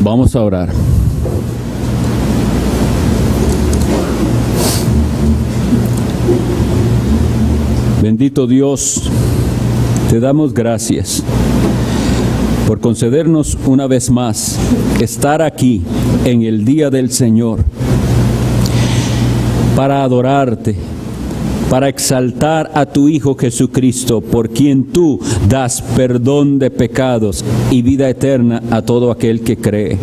Vamos a orar. Bendito Dios, te damos gracias por concedernos una vez más estar aquí en el día del Señor para adorarte, para exaltar a tu Hijo Jesucristo, por quien tú das perdón de pecados y vida eterna a todo aquel que cree.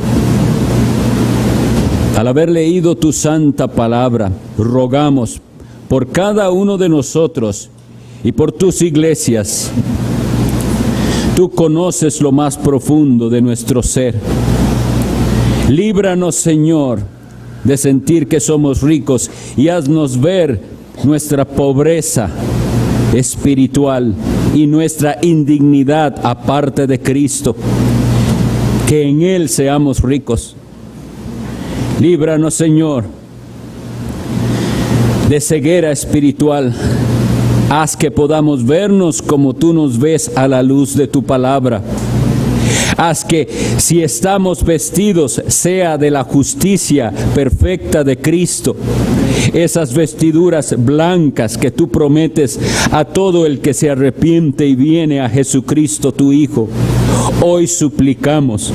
Al haber leído tu santa palabra, rogamos por cada uno de nosotros y por tus iglesias. Tú conoces lo más profundo de nuestro ser. Líbranos, Señor, de sentir que somos ricos y haznos ver nuestra pobreza espiritual y nuestra indignidad aparte de Cristo, que en Él seamos ricos. Líbranos, Señor, de ceguera espiritual. Haz que podamos vernos como tú nos ves a la luz de tu palabra. Haz que si estamos vestidos sea de la justicia perfecta de Cristo, esas vestiduras blancas que tú prometes a todo el que se arrepiente y viene a Jesucristo tu Hijo. Hoy suplicamos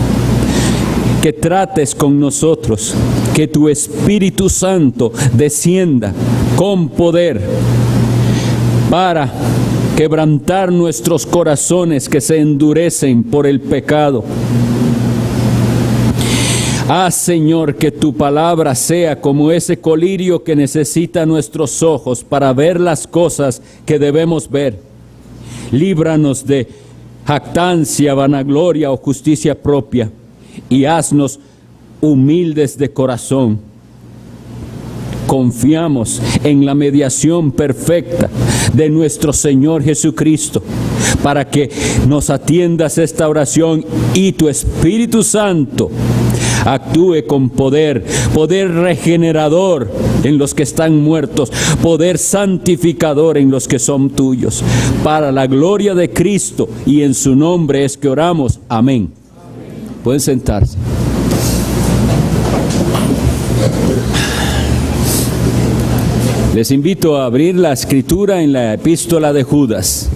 que trates con nosotros, que tu Espíritu Santo descienda con poder para quebrantar nuestros corazones que se endurecen por el pecado. Haz, Señor, que tu palabra sea como ese colirio que necesita nuestros ojos para ver las cosas que debemos ver. Líbranos de jactancia, vanagloria o justicia propia y haznos humildes de corazón. Confiamos en la mediación perfecta de nuestro Señor Jesucristo para que nos atiendas esta oración y tu Espíritu Santo actúe con poder regenerador en los que están muertos, poder santificador en los que son tuyos. Para la gloria de Cristo y en su nombre es que oramos. Amén. Pueden sentarse. Les invito a abrir la escritura en la epístola de Judas.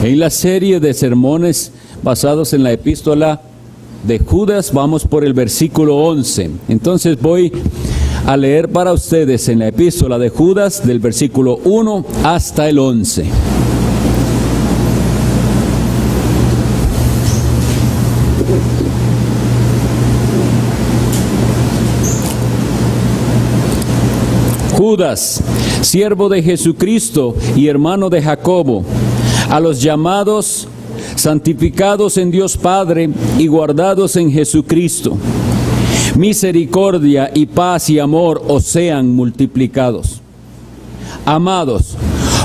En la serie de sermones basados en la epístola de Judas, vamos por el versículo 11. Entonces voy a leer para ustedes en la epístola de Judas del versículo 1 hasta el 11. Judas, siervo de Jesucristo y hermano de Jacobo, a los llamados, santificados en Dios Padre y guardados en Jesucristo, misericordia y paz y amor os sean multiplicados. Amados,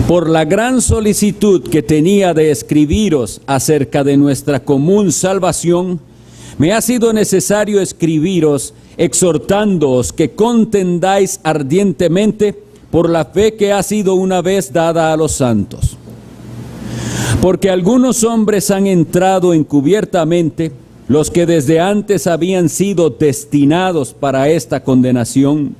por la gran solicitud que tenía de escribiros acerca de nuestra común salvación, me ha sido necesario escribiros exhortándoos que contendáis ardientemente por la fe que ha sido una vez dada a los santos. Porque algunos hombres han entrado encubiertamente, los que desde antes habían sido destinados para esta condenación,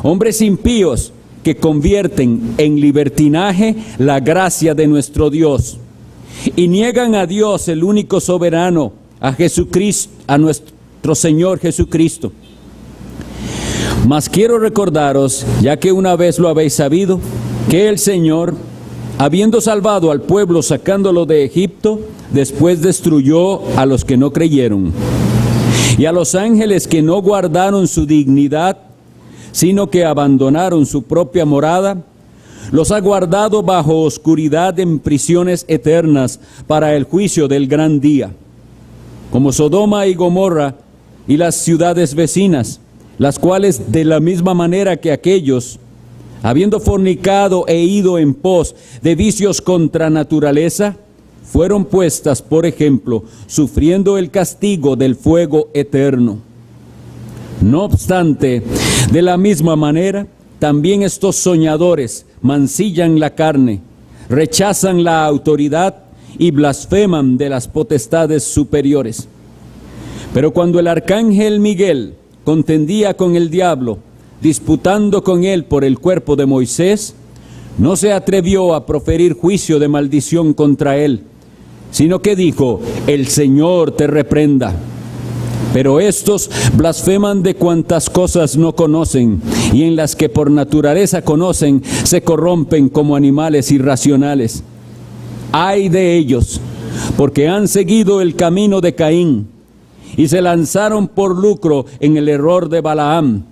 hombres impíos que convierten en libertinaje la gracia de nuestro Dios y niegan a Dios, el único soberano, a Jesucristo, a nuestro Señor Jesucristo. Mas quiero recordaros, ya que una vez lo habéis sabido, que el Señor, habiendo salvado al pueblo sacándolo de Egipto, después destruyó a los que no creyeron, y a los ángeles que no guardaron su dignidad, sino que abandonaron su propia morada, los ha guardado bajo oscuridad en prisiones eternas para el juicio del gran día, como Sodoma y Gomorra y las ciudades vecinas, las cuales de la misma manera que aquellos, habiendo fornicado e ido en pos de vicios contra naturaleza, fueron puestas por ejemplo, sufriendo el castigo del fuego eterno. No obstante, de la misma manera, también estos soñadores mancillan la carne, rechazan la autoridad y blasfeman de las potestades superiores. Pero cuando el arcángel Miguel contendía con el diablo, disputando con él por el cuerpo de Moisés, no se atrevió a proferir juicio de maldición contra él, sino que dijo: el Señor te reprenda. Pero estos blasfeman de cuantas cosas no conocen, y en las que por naturaleza conocen, se corrompen como animales irracionales. Ay de ellos, porque han seguido el camino de Caín, y se lanzaron por lucro en el error de Balaam,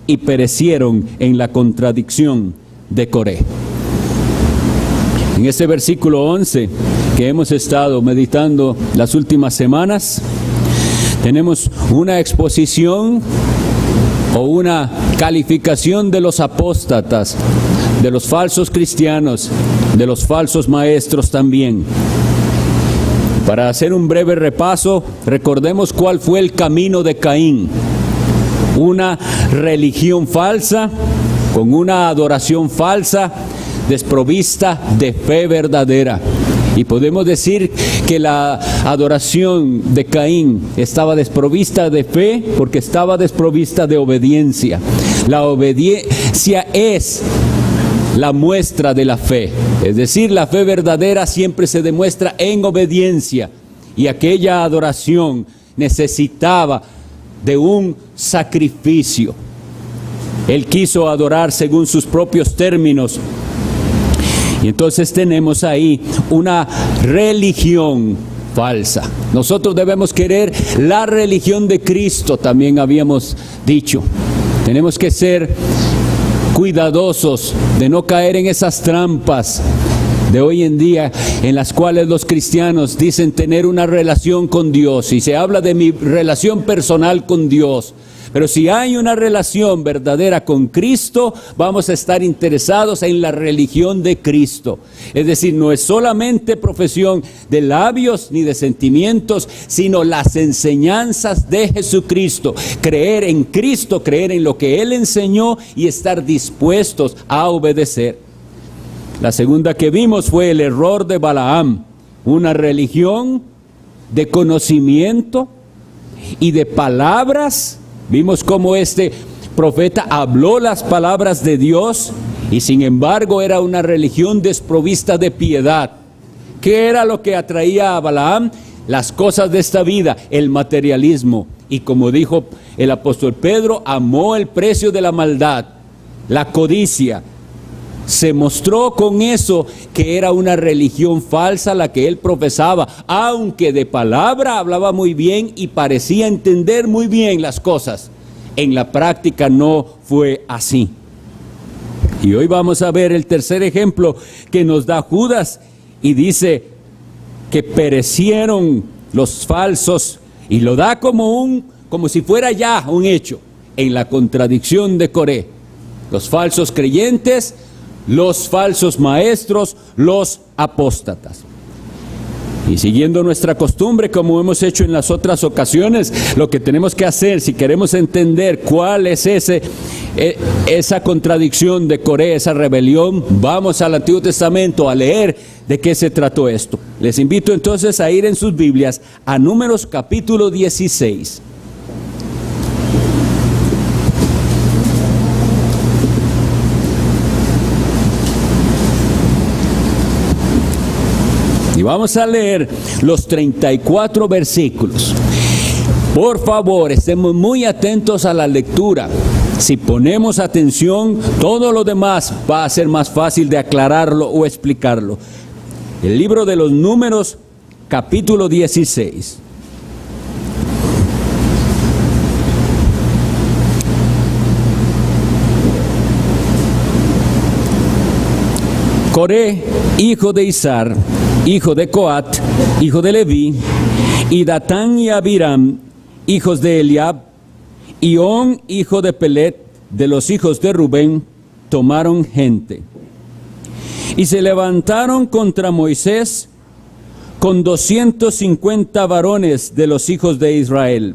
y perecieron en la contradicción de Coré. En este versículo 11 que hemos estado meditando las últimas semanas, tenemos una exposición o una calificación de los apóstatas, de los falsos cristianos, de los falsos maestros también. Para hacer un breve repaso, recordemos cuál fue el camino de Caín. Una religión falsa, con una adoración falsa, desprovista de fe verdadera. Y podemos decir que la adoración de Caín estaba desprovista de fe porque estaba desprovista de obediencia. La obediencia es la muestra de la fe. Es decir, la fe verdadera siempre se demuestra en obediencia. Y aquella adoración necesitaba de un sacrificio. Él quiso adorar según sus propios términos. Y entonces tenemos ahí una religión falsa. Nosotros debemos querer la religión de Cristo, también habíamos dicho. Tenemos que ser cuidadosos de no caer en esas trampas de hoy en día en las cuales los cristianos dicen tener una relación con Dios y se habla de mi relación personal con Dios. Pero si hay una relación verdadera con Cristo, vamos a estar interesados en la religión de Cristo. Es decir, no es solamente profesión de labios ni de sentimientos, sino las enseñanzas de Jesucristo. Creer en Cristo, creer en lo que Él enseñó y estar dispuestos a obedecer. La segunda que vimos fue el error de Balaam, una religión de conocimiento y de palabras. Vimos cómo este profeta habló las palabras de Dios y sin embargo era una religión desprovista de piedad. ¿Qué era lo que atraía a Balaam? Las cosas de esta vida, el materialismo. Y como dijo el apóstol Pedro, amó el precio de la maldad, la codicia. Se mostró con eso que era una religión falsa la que él profesaba, aunque de palabra hablaba muy bien y parecía entender muy bien las cosas. En la práctica no fue así. Y hoy vamos a ver el tercer ejemplo que nos da Judas y dice que perecieron los falsos y lo da como si fuera ya un hecho en la contradicción de Coré. Los falsos creyentes, los falsos maestros, los apóstatas. Y siguiendo nuestra costumbre, como hemos hecho en las otras ocasiones, lo que tenemos que hacer, si queremos entender cuál es esa contradicción de Coré, esa rebelión, vamos al Antiguo Testamento a leer de qué se trató esto. Les invito entonces a ir en sus Biblias a Números capítulo 16. Y vamos a leer los 34 versículos. Por favor, estemos muy atentos a la lectura. Si ponemos atención, todo lo demás va a ser más fácil de aclararlo o explicarlo. El libro de los Números, capítulo 16. Coré, hijo de Izar, hijo de Coat, hijo de Leví, y Datán y Abiram, hijos de Eliab, y On, hijo de Pelet, de los hijos de Rubén, tomaron gente. Y se levantaron contra Moisés con 250 varones de los hijos de Israel,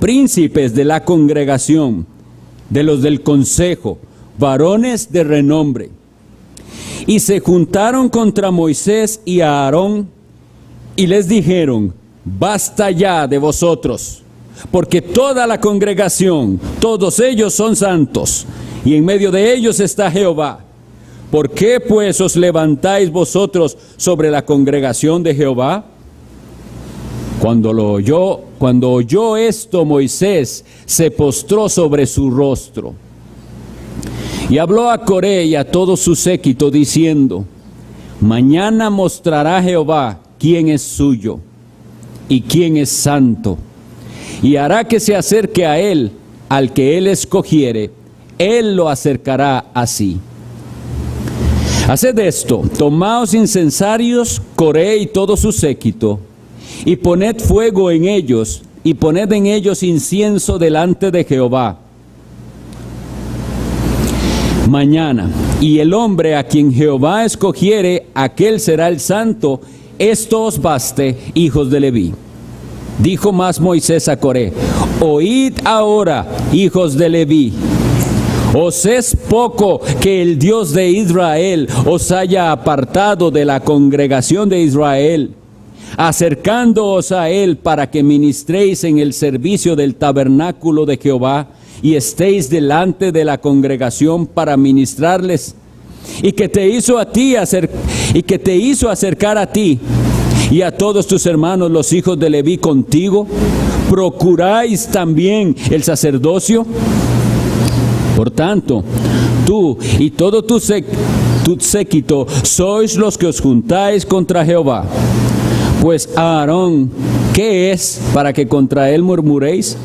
príncipes de la congregación, de los del consejo, varones de renombre. Y se juntaron contra Moisés y a Aarón y les dijeron: basta ya de vosotros, porque toda la congregación, todos ellos son santos, y en medio de ellos está Jehová. ¿Por qué pues os levantáis vosotros sobre la congregación de Jehová? Cuando oyó esto, Moisés se postró sobre su rostro. Y habló a Coré y a todo su séquito, diciendo: mañana mostrará Jehová quién es suyo y quién es santo, y hará que se acerque a él, al que él escogiere, él lo acercará a sí. Haced esto: tomaos incensarios, Coré y todo su séquito, y poned fuego en ellos, y poned en ellos incienso delante de Jehová. Mañana, y el hombre a quien Jehová escogiere, aquel será el santo. Esto os baste, hijos de Leví. Dijo más Moisés a Coré: oíd ahora, hijos de Leví. ¿Os es poco que el Dios de Israel os haya apartado de la congregación de Israel, acercándoos a él para que ministréis en el servicio del tabernáculo de Jehová, y estéis delante de la congregación para ministrarles? Y que te hizo acercar a ti y a todos tus hermanos los hijos de Leví contigo. ¿Procuráis también el sacerdocio? Por tanto, tú y todo tu séquito sois los que os juntáis contra Jehová. Pues Aarón, ¿qué es para que contra él murmuréis?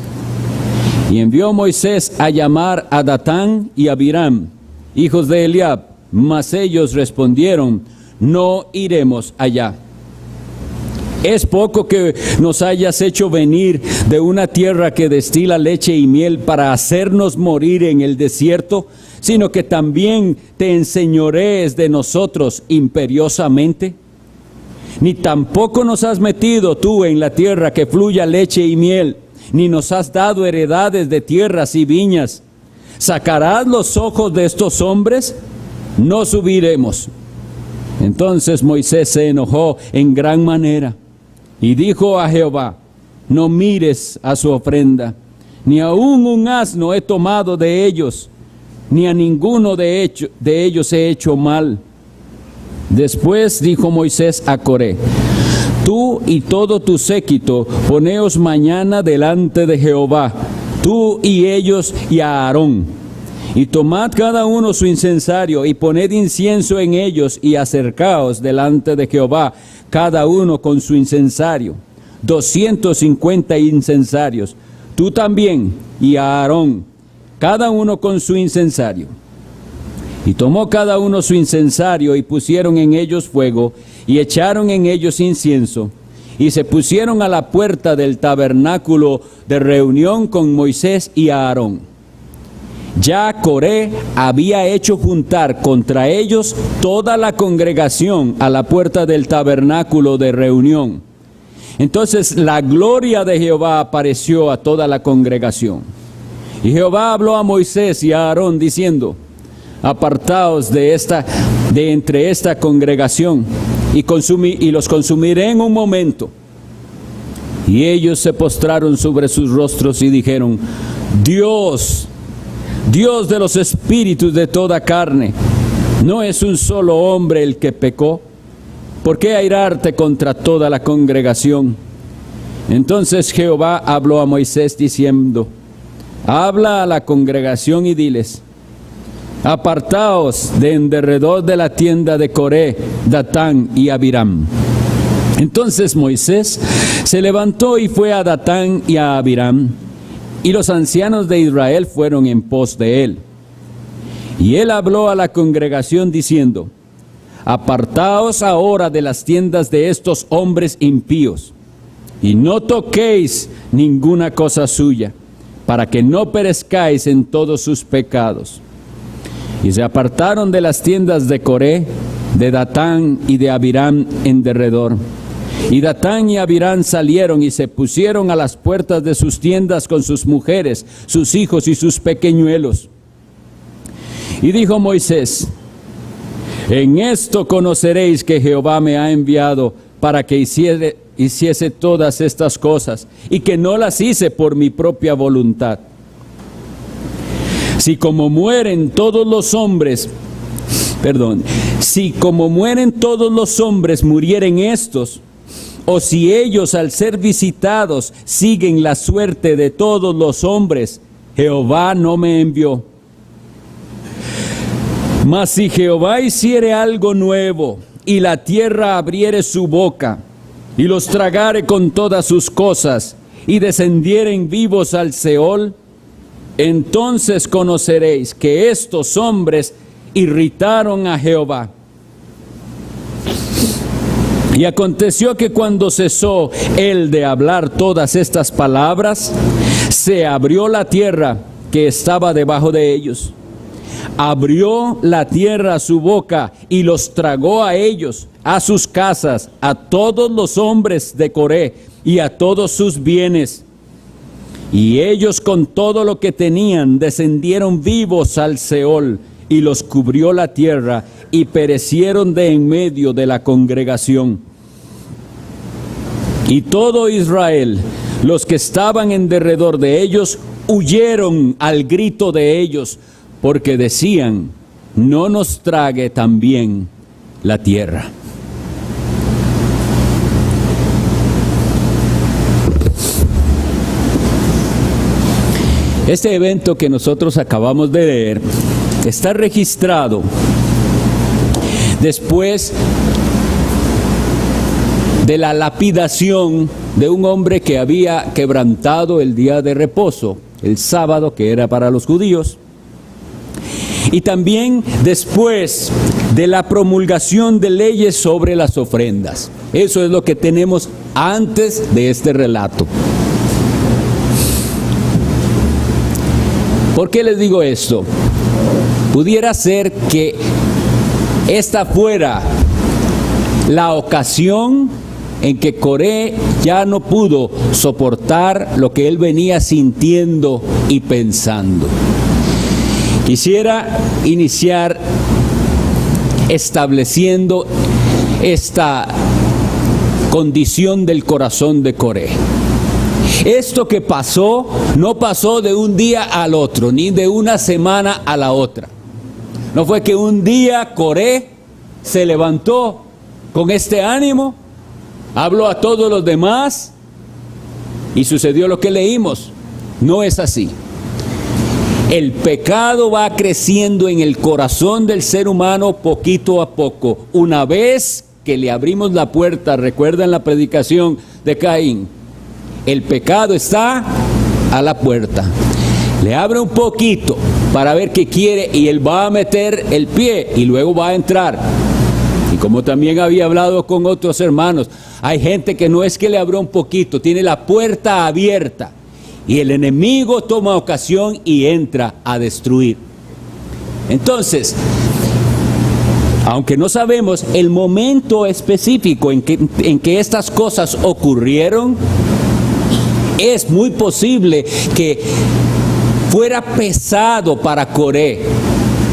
Y envió Moisés a llamar a Datán y a Abiram, hijos de Eliab, mas ellos respondieron: no iremos allá. ¿Es poco que nos hayas hecho venir de una tierra que destila leche y miel para hacernos morir en el desierto, sino que también te enseñorees de nosotros imperiosamente? Ni tampoco nos has metido tú en la tierra que fluya leche y miel, ni nos has dado heredades de tierras y viñas. ¿Sacarás los ojos de estos hombres? No subiremos. Entonces Moisés se enojó en gran manera y dijo a Jehová: no mires a su ofrenda, ni aun un asno he tomado de ellos, ni a ninguno de ellos he hecho mal. Después dijo Moisés a Coré: tú y todo tu séquito, poneos mañana delante de Jehová, tú y ellos y a Aarón, y tomad cada uno su incensario, y poned incienso en ellos, y acercaos delante de Jehová, cada uno con su incensario, 250 incensarios, tú también y a Aarón, cada uno con su incensario. Y tomó cada uno su incensario, y pusieron en ellos fuego, y echaron en ellos incienso, y se pusieron a la puerta del tabernáculo de reunión con Moisés y Aarón. Ya Coré había hecho juntar contra ellos toda la congregación a la puerta del tabernáculo de reunión. Entonces la gloria de Jehová apareció a toda la congregación. Y Jehová habló a Moisés y a Aarón diciendo: apartaos de entre esta congregación, y los consumiré en un momento. Y ellos se postraron sobre sus rostros y dijeron: Dios de los espíritus de toda carne, ¿no es un solo hombre el que pecó? ¿Por qué airarte contra toda la congregación? Entonces Jehová habló a Moisés diciendo: habla a la congregación y diles: apartaos de en derredor de la tienda de Coré, Datán y Abiram. Entonces Moisés se levantó y fue a Datán y a Abiram, y los ancianos de Israel fueron en pos de él. Y él habló a la congregación diciendo: apartaos ahora de las tiendas de estos hombres impíos, y no toquéis ninguna cosa suya, para que no perezcáis en todos sus pecados. Y se apartaron de las tiendas de Coré, de Datán y de Abiram en derredor. Y Datán y Abiram salieron y se pusieron a las puertas de sus tiendas con sus mujeres, sus hijos y sus pequeñuelos. Y dijo Moisés: en esto conoceréis que Jehová me ha enviado para que hiciese todas estas cosas y que no las hice por mi propia voluntad. Si como mueren todos los hombres murieren estos, o si ellos al ser visitados siguen la suerte de todos los hombres, Jehová no me envió. Mas si Jehová hiciere algo nuevo, y la tierra abriere su boca, y los tragare con todas sus cosas, y descendieren vivos al Seol, entonces conoceréis que estos hombres irritaron a Jehová. Y aconteció que cuando cesó él de hablar todas estas palabras, se abrió la tierra que estaba debajo de ellos. Abrió la tierra su boca y los tragó a ellos, a sus casas, a todos los hombres de Coré y a todos sus bienes. Y ellos con todo lo que tenían descendieron vivos al Seol, y los cubrió la tierra, y perecieron de en medio de la congregación. Y todo Israel, los que estaban en derredor de ellos, huyeron al grito de ellos, porque decían: no nos trague también la tierra. Este evento que nosotros acabamos de leer está registrado después de la lapidación de un hombre que había quebrantado el día de reposo, el sábado, que era para los judíos, y también después de la promulgación de leyes sobre las ofrendas. Eso es lo que tenemos antes de este relato. ¿Por qué les digo esto? Pudiera ser que esta fuera la ocasión en que Coré ya no pudo soportar lo que él venía sintiendo y pensando. Quisiera iniciar estableciendo esta condición del corazón de Coré. Esto que pasó no pasó de un día al otro, ni de una semana a la otra. No fue que un día Coré se levantó con este ánimo, habló a todos los demás y sucedió lo que leímos. No es así. El pecado va creciendo en el corazón del ser humano poquito a poco. Una vez que le abrimos la puerta, recuerdan la predicación de Caín, el pecado está a la puerta. Le abre un poquito para ver qué quiere y él va a meter el pie y luego va a entrar. Y como también había hablado con otros hermanos, hay gente que no es que le abrió un poquito, tiene la puerta abierta y el enemigo toma ocasión y entra a destruir. Entonces, aunque no sabemos el momento específico en que estas cosas ocurrieron, es muy posible que fuera pesado para Coré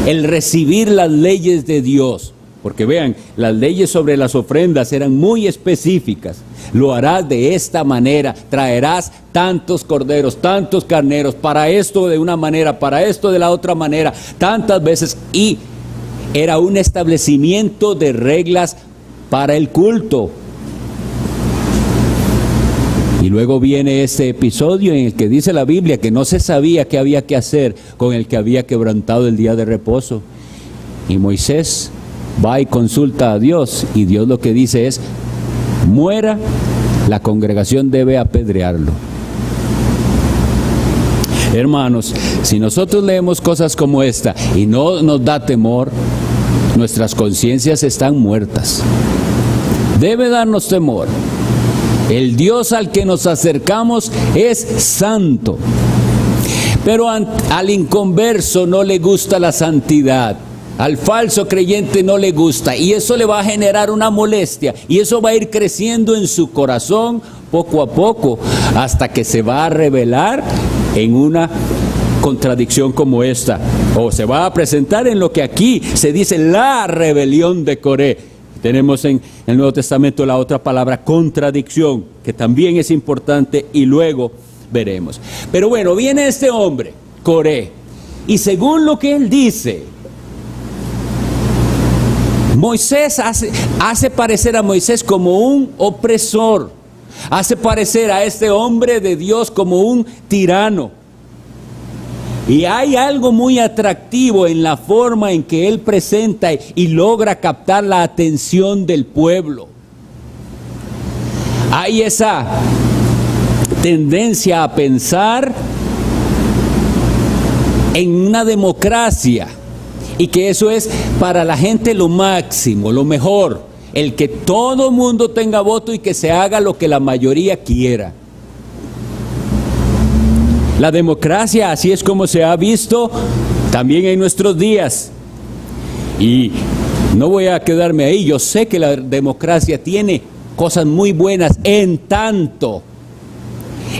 el recibir las leyes de Dios. Porque vean, las leyes sobre las ofrendas eran muy específicas. Lo harás de esta manera, traerás tantos corderos, tantos carneros, para esto de una manera, para esto de la otra manera, tantas veces. Y era un establecimiento de reglas para el culto. Y luego viene este episodio en el que dice la Biblia que no se sabía qué había que hacer con el que había quebrantado el día de reposo. Y Moisés va y consulta a Dios, y Dios lo que dice es: muera, la congregación debe apedrearlo. Hermanos, si nosotros leemos cosas como esta y no nos da temor, nuestras conciencias están muertas. Debe darnos temor. El Dios al que nos acercamos es santo, pero al inconverso no le gusta la santidad. Al falso creyente no le gusta, y eso le va a generar una molestia, y eso va a ir creciendo en su corazón poco a poco, hasta que se va a revelar en una contradicción como esta, o se va a presentar en lo que aquí se dice la rebelión de Coré. Tenemos en el Nuevo Testamento la otra palabra contradicción, que también es importante y luego veremos. Pero bueno, viene este hombre, Coré, y según lo que él dice, Moisés hace parecer a Moisés como un opresor, hace parecer a este hombre de Dios como un tirano. Y hay algo muy atractivo en la forma en que él presenta y logra captar la atención del pueblo. Hay esa tendencia a pensar en una democracia y que eso es para la gente lo máximo, lo mejor, el que todo mundo tenga voto y que se haga lo que la mayoría quiera. La democracia, así es como se ha visto también en nuestros días. Y no voy a quedarme ahí, yo sé que la democracia tiene cosas muy buenas, en tanto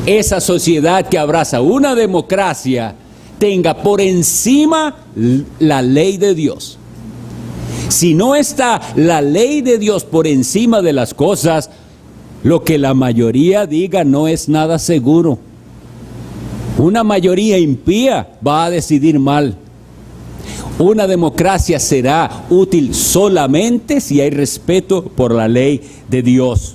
esa sociedad que abraza una democracia tenga por encima la ley de Dios. Si no está la ley de Dios por encima de las cosas, lo que la mayoría diga no es nada seguro. Una mayoría impía va a decidir mal. Una democracia será útil solamente si hay respeto por la ley de Dios.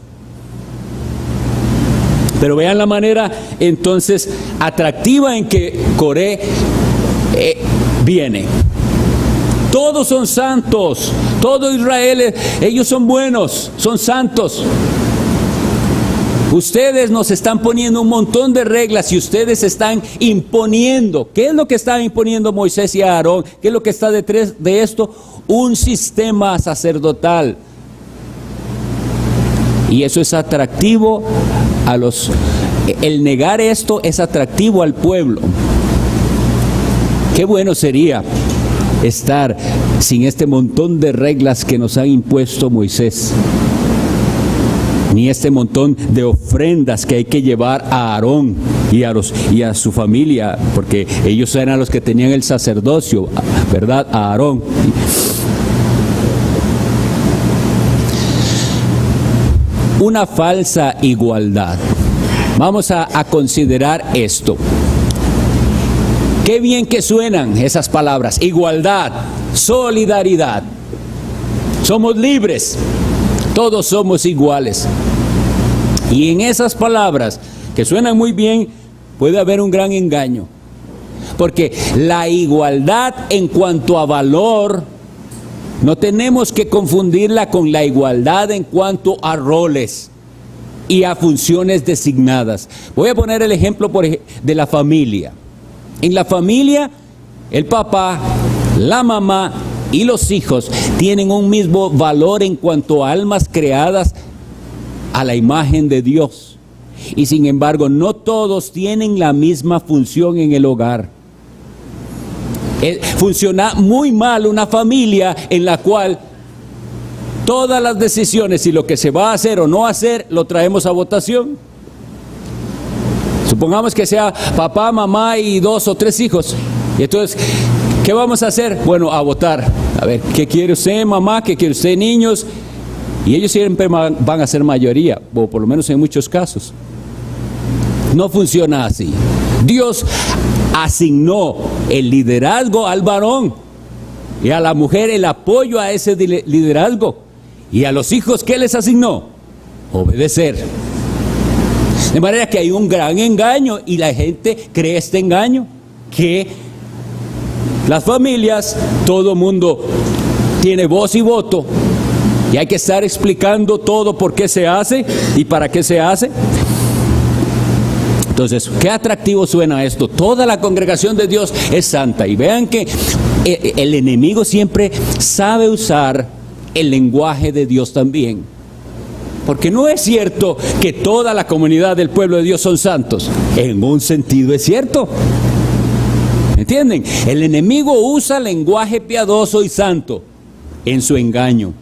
Pero vean la manera entonces atractiva en que Coré viene. Todos son santos, todo Israel, ellos son buenos, son santos. Ustedes nos están poniendo un montón de reglas y ustedes están imponiendo. ¿Qué es lo que están imponiendo Moisés y Aarón? ¿Qué es lo que está detrás de esto? Un sistema sacerdotal. Y eso es atractivo a los... El negar esto es atractivo al pueblo. Qué bueno sería estar sin este montón de reglas que nos ha impuesto Moisés, ni este montón de ofrendas que hay que llevar a Aarón y a su familia, porque ellos eran los que tenían el sacerdocio, ¿verdad? A Aarón. Una falsa igualdad. Vamos a considerar esto. Qué bien que suenan esas palabras: igualdad, solidaridad. Somos libres. Todos somos iguales. Y en esas palabras, que suenan muy bien, puede haber un gran engaño. Porque la igualdad en cuanto a valor, no tenemos que confundirla con la igualdad en cuanto a roles y a funciones designadas. Voy a poner el ejemplo de la familia. En la familia, el papá, la mamá y los hijos tienen un mismo valor en cuanto a almas creadas a la imagen de Dios. Y sin embargo, no todos tienen la misma función en el hogar. Funciona muy mal una familia en la cual todas las decisiones y lo que se va a hacer o no hacer lo traemos a votación. Supongamos que sea papá, mamá y 2 o 3 hijos. Y entonces, ¿qué vamos a hacer? Bueno, a votar. A ver, ¿qué quiere usted, mamá? ¿Qué quiere usted, niños? Y ellos siempre van a ser mayoría, o por lo menos en muchos casos. No funciona así. Dios asignó el liderazgo al varón y a la mujer el apoyo a ese liderazgo. Y a los hijos, ¿qué les asignó? Obedecer. De manera que hay un gran engaño y la gente cree este engaño, que las familias, todo mundo tiene voz y voto y hay que estar explicando todo por qué se hace y para qué se hace. Entonces, qué atractivo suena esto. Toda la congregación de Dios es santa. Y vean que el enemigo siempre sabe usar el lenguaje de Dios también. Porque no es cierto que toda la comunidad del pueblo de Dios son santos. En un sentido es cierto. ¿Entienden? El enemigo usa lenguaje piadoso y santo en su engaño.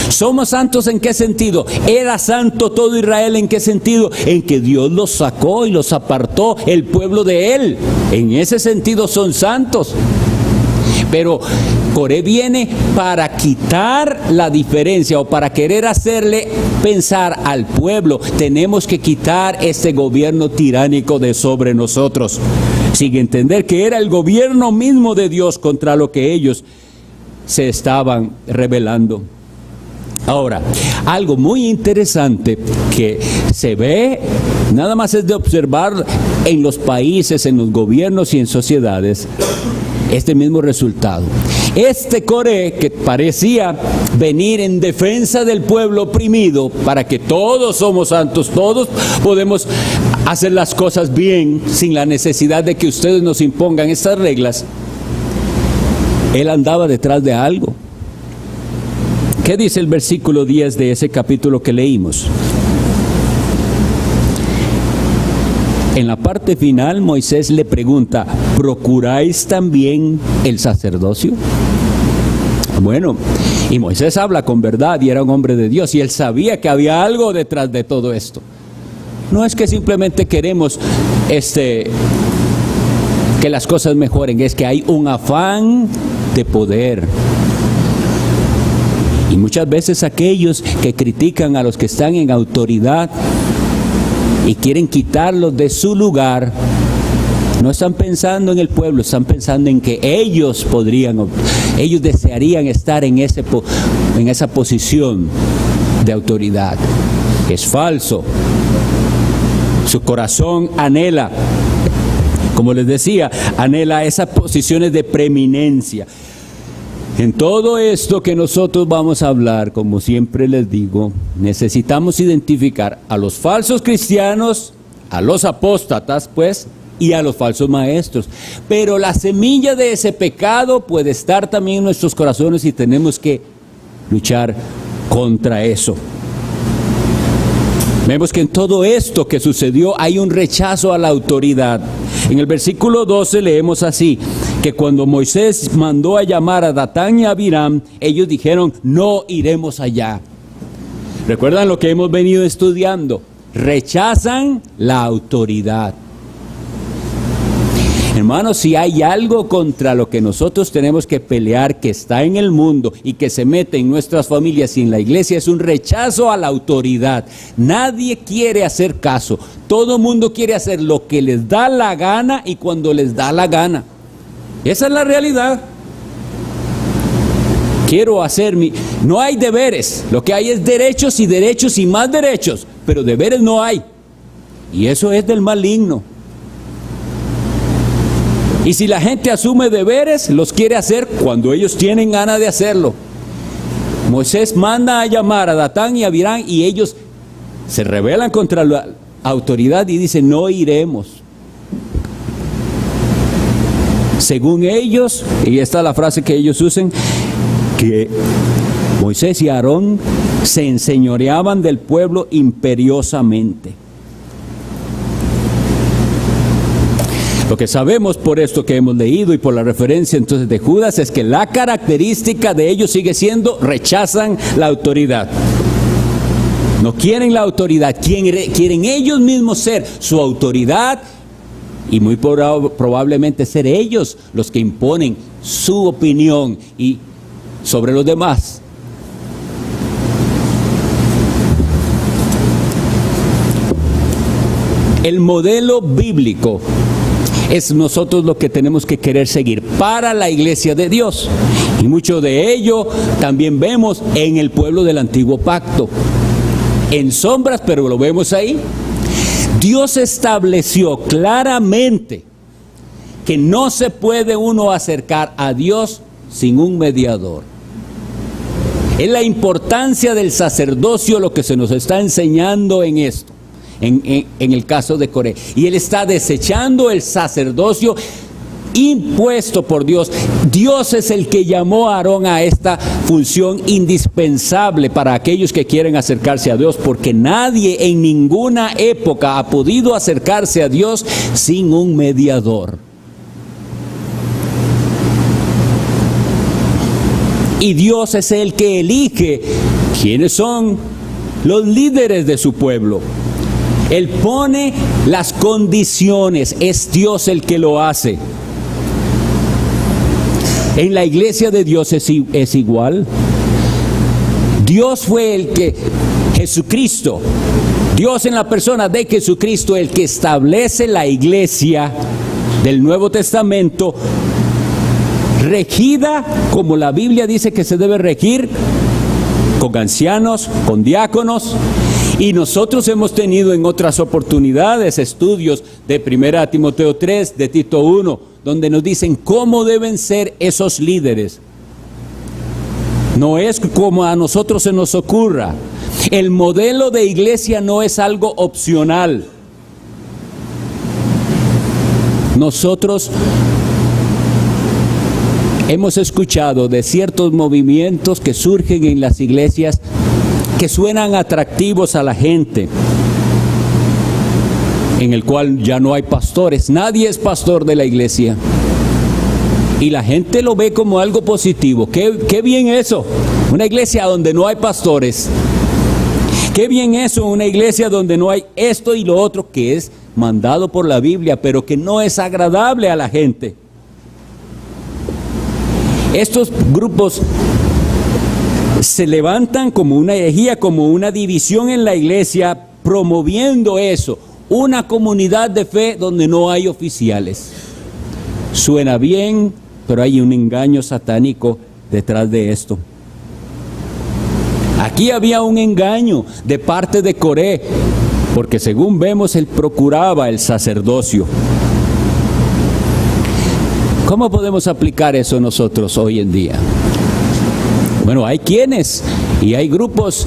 ¿Somos santos en qué sentido? ¿Era santo todo Israel en qué sentido? En que Dios los sacó y los apartó, el pueblo de Él. En ese sentido son santos. Pero Coré viene para quitar la diferencia o para querer hacerle pensar al pueblo, tenemos que quitar este gobierno tiránico de sobre nosotros, sin entender que era el gobierno mismo de Dios contra lo que ellos se estaban rebelando. Ahora, algo muy interesante que se ve, nada más es de observar en los países, en los gobiernos y en sociedades, este mismo resultado. Este Coré, que parecía venir en defensa del pueblo oprimido, para que todos somos santos, todos podemos hacer las cosas bien, sin la necesidad de que ustedes nos impongan estas reglas, él andaba detrás de algo. ¿Qué dice el versículo 10 de ese capítulo que leímos? En la parte final, Moisés le pregunta, ¿procuráis también el sacerdocio? Bueno, y Moisés habla con verdad y era un hombre de Dios y él sabía que había algo detrás de todo esto. No es que simplemente queremos que las cosas mejoren, es que hay un afán de poder. Y muchas veces aquellos que critican a los que están en autoridad y quieren quitarlos de su lugar, no están pensando en el pueblo, están pensando en que ellos desearían estar en esa posición de autoridad. Es falso. Su corazón anhela, como les decía, anhela esas posiciones de preeminencia. En todo esto que nosotros vamos a hablar, como siempre les digo, necesitamos identificar a los falsos cristianos, a los apóstatas, pues, y a los falsos maestros. Pero la semilla de ese pecado puede estar también en nuestros corazones y tenemos que luchar contra eso. Vemos que en todo esto que sucedió hay un rechazo a la autoridad. En el versículo 12 leemos así, que cuando Moisés mandó a llamar a Datán y a Abiram, ellos dijeron, no iremos allá. ¿Recuerdan lo que hemos venido estudiando? Rechazan la autoridad. Hermanos, si hay algo contra lo que nosotros tenemos que pelear, que está en el mundo y que se mete en nuestras familias y en la iglesia, es un rechazo a la autoridad. Nadie quiere hacer caso. Todo mundo quiere hacer lo que les da la gana y cuando les da la gana. Esa es la realidad. No hay deberes. Lo que hay es derechos y más derechos. Pero deberes no hay. Y eso es del maligno. Y si la gente asume deberes, los quiere hacer cuando ellos tienen ganas de hacerlo. Moisés manda a llamar a Datán y a Abiram y ellos se rebelan contra la autoridad y dicen, no iremos. Según ellos, y esta es la frase que ellos usan, que Moisés y Aarón se enseñoreaban del pueblo imperiosamente. Lo que sabemos por esto que hemos leído y por la referencia entonces de Judas es que la característica de ellos sigue siendo rechazan la autoridad. No quieren la autoridad, quieren ellos mismos ser su autoridad y muy probablemente ser ellos los que imponen su opinión y sobre los demás. El modelo bíblico es nosotros lo que tenemos que querer seguir para la iglesia de Dios. Y mucho de ello también vemos en el pueblo del antiguo pacto. En sombras, pero lo vemos ahí. Dios estableció claramente que no se puede uno acercar a Dios sin un mediador. Es la importancia del sacerdocio lo que se nos está enseñando en esto. En el caso de Coré. Y él está desechando el sacerdocio impuesto por Dios. Dios es el que llamó a Aarón a esta función indispensable para aquellos que quieren acercarse a Dios, porque nadie en ninguna época ha podido acercarse a Dios sin un mediador. Y Dios es el que elige quiénes son los líderes de su pueblo. Él pone las condiciones, es Dios el que lo hace. En la iglesia de Dios es igual. Dios fue el que, Jesucristo, Dios en la persona de Jesucristo, el que establece la iglesia del Nuevo Testamento, regida como la Biblia dice que se debe regir, con ancianos, con diáconos. Y nosotros hemos tenido en otras oportunidades estudios de 1 Timoteo 3, de Tito 1, donde nos dicen cómo deben ser esos líderes. No es como a nosotros se nos ocurra. El modelo de iglesia no es algo opcional. Nosotros hemos escuchado de ciertos movimientos que surgen en las iglesias que suenan atractivos a la gente, en el cual ya no hay pastores, nadie es pastor de la iglesia. Y la gente lo ve como algo positivo. Qué bien eso, una iglesia donde no hay pastores. Qué bien eso, una iglesia donde no hay esto y lo otro que es mandado por la Biblia, pero que no es agradable a la gente. Estos grupos se levantan como una herejía, como una división en la iglesia, promoviendo eso, una comunidad de fe donde no hay oficiales. Suena bien, pero hay un engaño satánico detrás de esto. Aquí había un engaño de parte de Coré, porque según vemos, él procuraba el sacerdocio. ¿Cómo podemos aplicar eso nosotros hoy en día? Bueno, hay quienes y hay grupos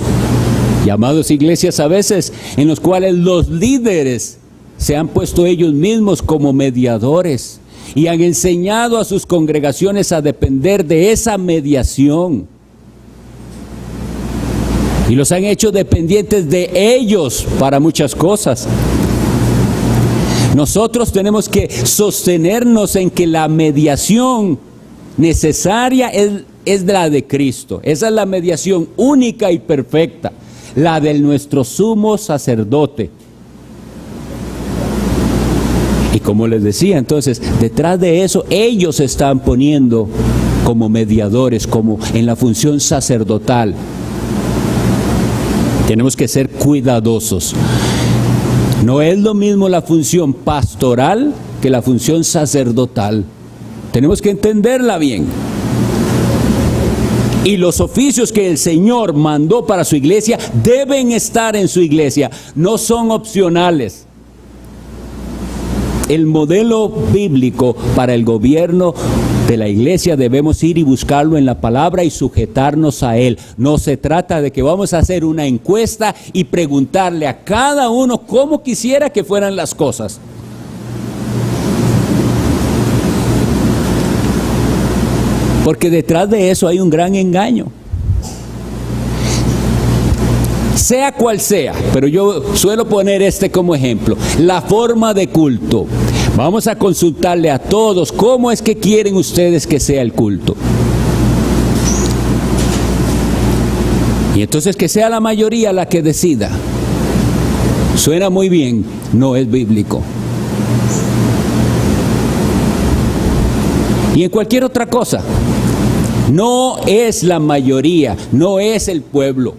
llamados iglesias a veces en los cuales los líderes se han puesto ellos mismos como mediadores y han enseñado a sus congregaciones a depender de esa mediación. Y los han hecho dependientes de ellos para muchas cosas. Nosotros tenemos que sostenernos en que la mediación necesaria es la de Cristo. Esa es la mediación única y perfecta, la de nuestro sumo sacerdote. Y como les decía, entonces, detrás de eso, ellos se están poniendo como mediadores, como en la función sacerdotal. Tenemos que ser cuidadosos. No es lo mismo la función pastoral que la función sacerdotal. Tenemos que entenderla bien. Y los oficios que el Señor mandó para su iglesia deben estar en su iglesia, no son opcionales. El modelo bíblico para el gobierno de la iglesia debemos ir y buscarlo en la palabra y sujetarnos a él. No se trata de que vamos a hacer una encuesta y preguntarle a cada uno cómo quisiera que fueran las cosas. Porque detrás de eso hay un gran engaño. Sea cual sea, pero yo suelo poner este como ejemplo, la forma de culto. Vamos a consultarle a todos cómo es que quieren ustedes que sea el culto. Y entonces que sea la mayoría la que decida. Suena muy bien, no es bíblico. Y en cualquier otra cosa, no es la mayoría, no es el pueblo.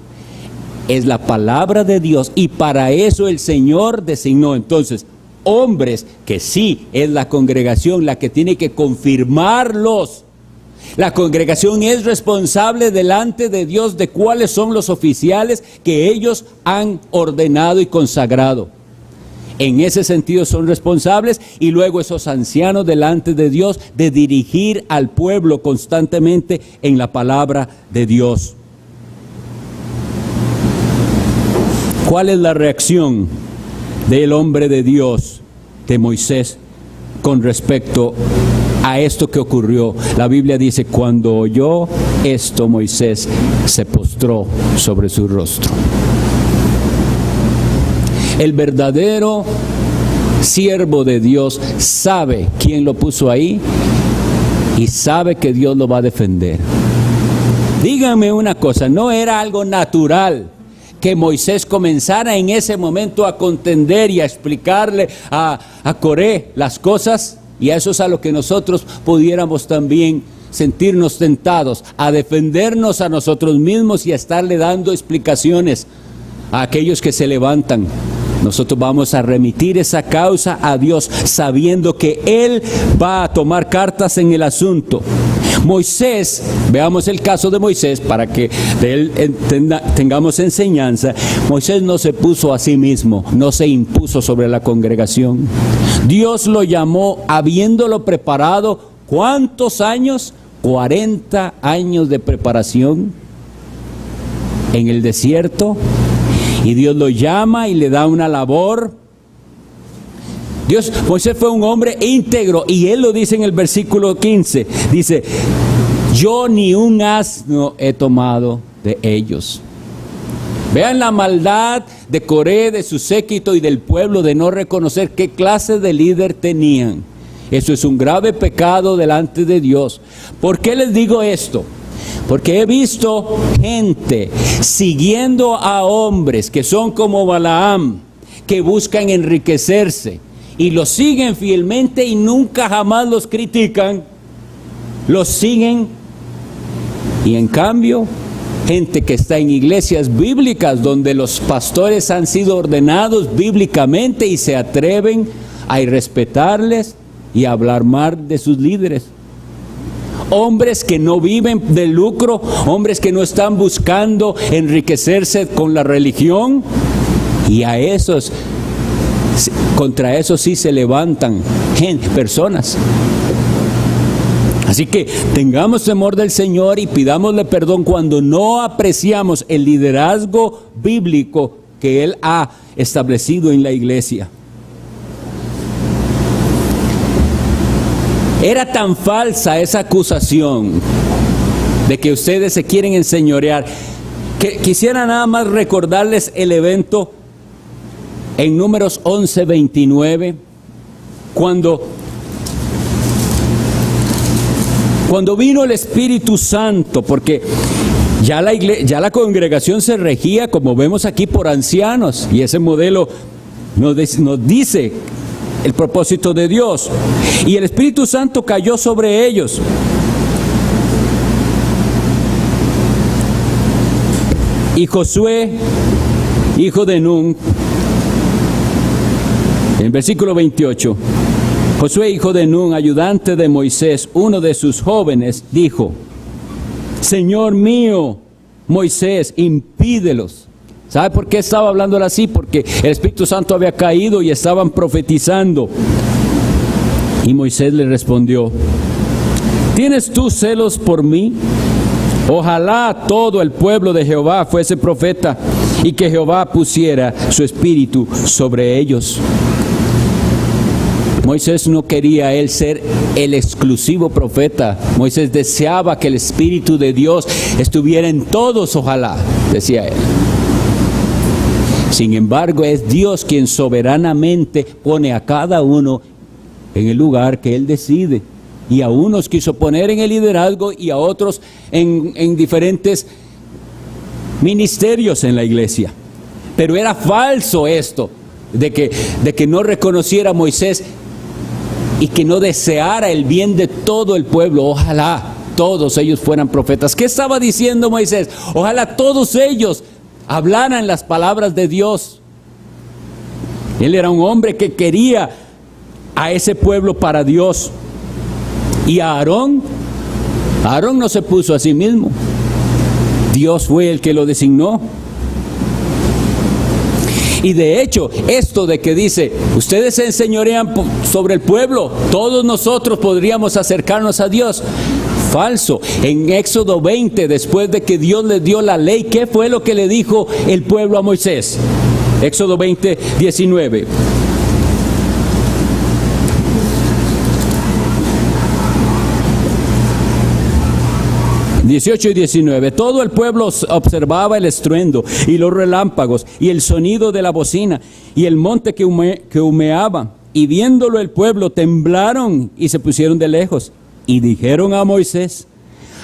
Es la palabra de Dios y para eso el Señor designó entonces hombres que sí es la congregación la que tiene que confirmarlos. La congregación es responsable delante de Dios de cuáles son los oficiales que ellos han ordenado y consagrado. En ese sentido son responsables y luego esos ancianos delante de Dios de dirigir al pueblo constantemente en la palabra de Dios. ¿Cuál es la reacción del hombre de Dios, de Moisés, con respecto a esto que ocurrió? La Biblia dice, cuando oyó esto, Moisés se postró sobre su rostro. El verdadero siervo de Dios sabe quién lo puso ahí y sabe que Dios lo va a defender. Dígame una cosa, ¿no era algo natural que Moisés comenzara en ese momento a contender y a explicarle a Coré las cosas? Y a eso es a lo que nosotros pudiéramos también sentirnos tentados a defendernos a nosotros mismos y a estarle dando explicaciones a aquellos que se levantan. Nosotros vamos a remitir esa causa a Dios, sabiendo que Él va a tomar cartas en el asunto. Moisés, veamos el caso de Moisés para que de él tengamos enseñanza. Moisés no se puso a sí mismo, no se impuso sobre la congregación. Dios lo llamó habiéndolo preparado, ¿cuántos años? 40 años de preparación en el desierto. Y Dios lo llama y le da una labor. Moisés fue un hombre íntegro, y él lo dice en el versículo 15. Dice: yo ni un asno he tomado de ellos. Vean la maldad de Coré, de su séquito y del pueblo, de no reconocer qué clase de líder tenían. Eso es un grave pecado delante de Dios. ¿Por qué les digo esto? Porque he visto gente siguiendo a hombres que son como Balaam, que buscan enriquecerse, y los siguen fielmente y nunca jamás los critican. Los siguen. Y en cambio, gente que está en iglesias bíblicas donde los pastores han sido ordenados bíblicamente y se atreven a irrespetarles y a hablar mal de sus líderes. Hombres que no viven de lucro, hombres que no están buscando enriquecerse con la religión, y a esos, contra eso sí se levantan personas. Así que tengamos temor del Señor y pidámosle perdón cuando no apreciamos el liderazgo bíblico que Él ha establecido en la iglesia. Era tan falsa esa acusación de que ustedes se quieren enseñorear, que quisiera nada más recordarles el evento en Números 11:29, cuando vino el Espíritu Santo, porque ya la congregación se regía, como vemos aquí, por ancianos, y ese modelo nos dice el propósito de Dios. Y el Espíritu Santo cayó sobre ellos. Y Josué, hijo de Nun, en versículo 28, Josué, hijo de Nun, ayudante de Moisés, uno de sus jóvenes, dijo: Señor mío, Moisés, impídelos. ¿Sabe por qué estaba hablando así? Porque el Espíritu Santo había caído y estaban profetizando. Y Moisés le respondió: ¿tienes tú celos por mí? Ojalá todo el pueblo de Jehová fuese profeta, y que Jehová pusiera su espíritu sobre ellos. Moisés no quería él ser el exclusivo profeta. Moisés deseaba que el Espíritu de Dios estuviera en todos, ojalá, decía él. Sin embargo, es Dios quien soberanamente pone a cada uno en el lugar que Él decide. Y a unos quiso poner en el liderazgo y a otros en diferentes ministerios en la iglesia. Pero era falso esto, de que no reconociera a Moisés y que no deseara el bien de todo el pueblo. Ojalá todos ellos fueran profetas. ¿Qué estaba diciendo Moisés? Ojalá todos ellos hablaran las palabras de Dios. Él era un hombre que quería a ese pueblo para Dios. Y a Aarón no se puso a sí mismo. Dios fue el que lo designó. Y de hecho, esto de que dice, ustedes se enseñorean sobre el pueblo, todos nosotros podríamos acercarnos a Dios. Falso. En Éxodo 20, después de que Dios les dio la ley, ¿qué fue lo que le dijo el pueblo a Moisés? Éxodo 20, 19. ...18 y 19... Todo el pueblo observaba el estruendo y los relámpagos y el sonido de la bocina y el monte que humeaba. Y viéndolo el pueblo temblaron y se pusieron de lejos. Y dijeron a Moisés: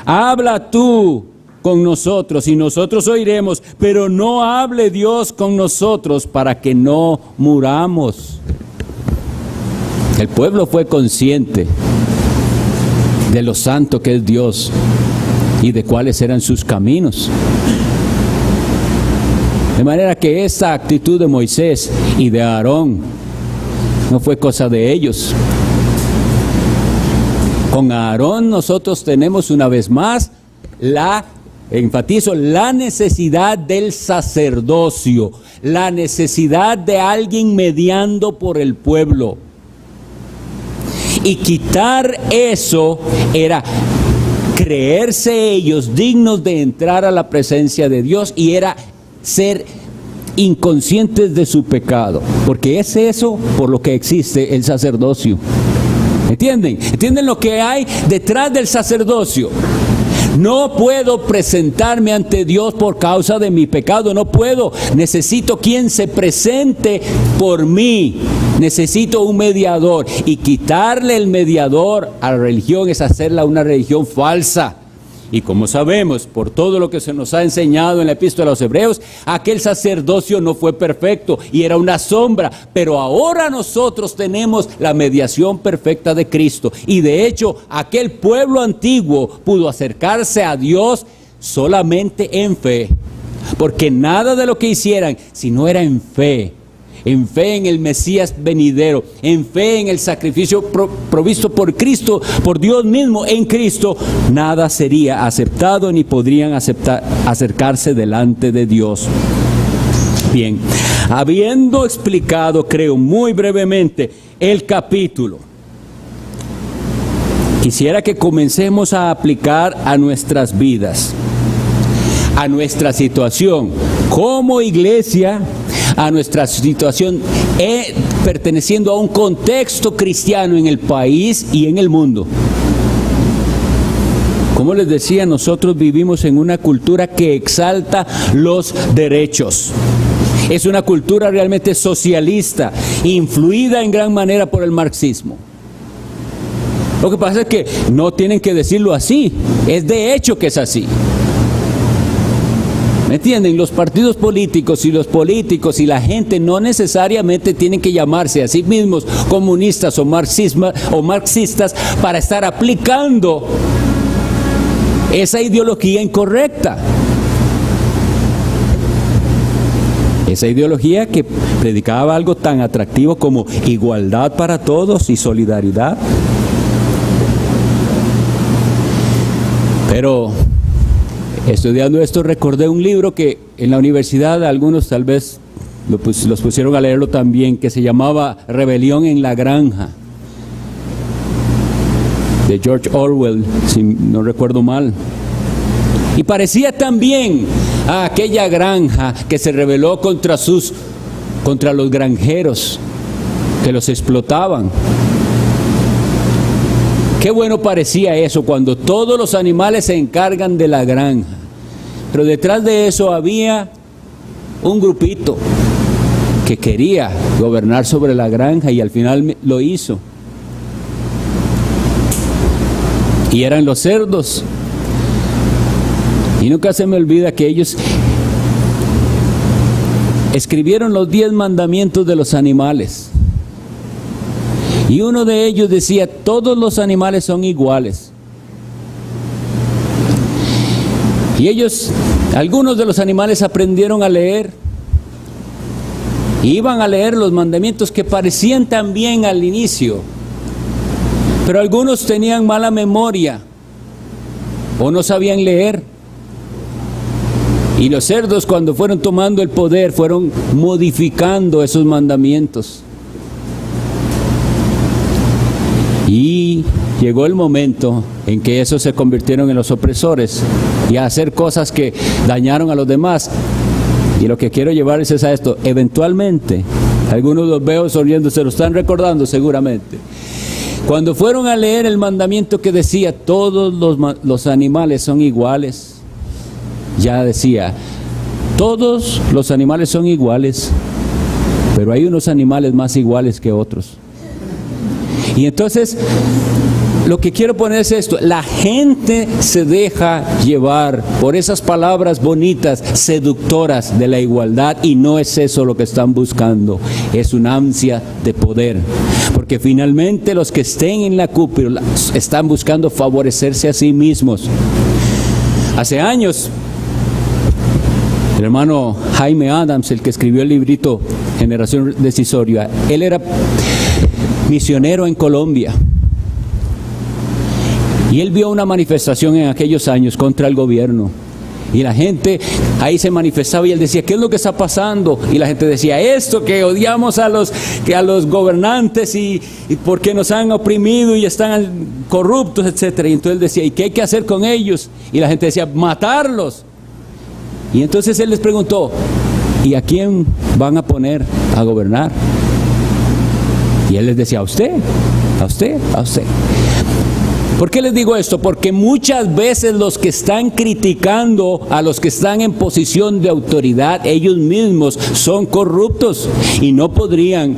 habla tú con nosotros y nosotros oiremos, pero no hable Dios con nosotros para que no muramos. El pueblo fue consciente de lo santo que es Dios y de cuáles eran sus caminos. De manera que esta actitud de Moisés y de Aarón no fue cosa de ellos. Con Aarón nosotros tenemos una vez más enfatizo, la necesidad del sacerdocio, la necesidad de alguien mediando por el pueblo. Y quitar eso era creerse ellos dignos de entrar a la presencia de Dios, y era ser inconscientes de su pecado, porque es eso por lo que existe el sacerdocio. ¿Entienden? ¿Entienden lo que hay detrás del sacerdocio? No puedo presentarme ante Dios por causa de mi pecado, no puedo. Necesito quien se presente por mí. Necesito un mediador. Y quitarle el mediador a la religión es hacerla una religión falsa. Y como sabemos, por todo lo que se nos ha enseñado en la epístola a los Hebreos, aquel sacerdocio no fue perfecto y era una sombra, pero ahora nosotros tenemos la mediación perfecta de Cristo. Y de hecho, aquel pueblo antiguo pudo acercarse a Dios solamente en fe, porque nada de lo que hicieran, si no era en fe en el Mesías venidero, en fe en el sacrificio provisto por Cristo, por Dios mismo en Cristo, nada sería aceptado ni podrían acercarse delante de Dios. Bien, habiendo explicado, creo, muy brevemente el capítulo, quisiera que comencemos a aplicar a nuestras vidas, a nuestra situación como iglesia, a nuestra situación perteneciendo a un contexto cristiano en el país y en el mundo. Como les decía, nosotros vivimos en una cultura que exalta los derechos. Es una cultura realmente socialista, influida en gran manera por el marxismo. Lo que pasa es que no tienen que decirlo así, es de hecho que es así. ¿Me entienden? Los partidos políticos y los políticos y la gente no necesariamente tienen que llamarse a sí mismos comunistas o marxistas para estar aplicando esa ideología incorrecta. Esa ideología que predicaba algo tan atractivo como igualdad para todos y solidaridad. Pero estudiando esto recordé un libro que en la universidad algunos tal vez los pusieron a leerlo también, que se llamaba Rebelión en la Granja, de George Orwell, si no recuerdo mal. Y parecía también a aquella granja que se rebeló contra los granjeros que los explotaban. Qué bueno parecía eso cuando todos los animales se encargan de la granja. Pero detrás de eso había un grupito que quería gobernar sobre la granja y al final lo hizo. Y eran los cerdos. Y nunca se me olvida que ellos escribieron los 10 mandamientos de los animales. Y uno de ellos decía, todos los animales son iguales. Y algunos de los animales aprendieron a leer. Y iban a leer los mandamientos que parecían tan bien al inicio. Pero algunos tenían mala memoria o no sabían leer. Y los cerdos, cuando fueron tomando el poder, fueron modificando esos mandamientos. Y llegó el momento en que esos se convirtieron en los opresores y a hacer cosas que dañaron a los demás. Y lo que quiero llevarles es a esto. Eventualmente, algunos los veo sonriendo, se lo están recordando seguramente. Cuando fueron a leer el mandamiento que decía, todos los animales son iguales, ya decía, todos los animales son iguales, pero hay unos animales más iguales que otros. Y entonces lo que quiero poner es esto: la gente se deja llevar por esas palabras bonitas, seductoras de la igualdad, y no es eso lo que están buscando, es una ansia de poder, porque finalmente los que estén en la cúpula están buscando favorecerse a sí mismos. Hace años, el hermano Jaime Adams, el que escribió el librito Generación Decisoria, él era misionero en Colombia. Y él vio una manifestación en aquellos años contra el gobierno. Y la gente ahí se manifestaba y él decía, ¿qué es lo que está pasando? Y la gente decía, esto, que odiamos a los gobernantes y porque nos han oprimido y están corruptos, etcétera. Y entonces él decía, ¿y qué hay que hacer con ellos? Y la gente decía, matarlos. Y entonces él les preguntó, ¿y a quién van a poner a gobernar? Y él les decía, a usted, a usted, a usted. ¿Por qué les digo esto? Porque muchas veces los que están criticando a los que están en posición de autoridad, ellos mismos son corruptos y no podrían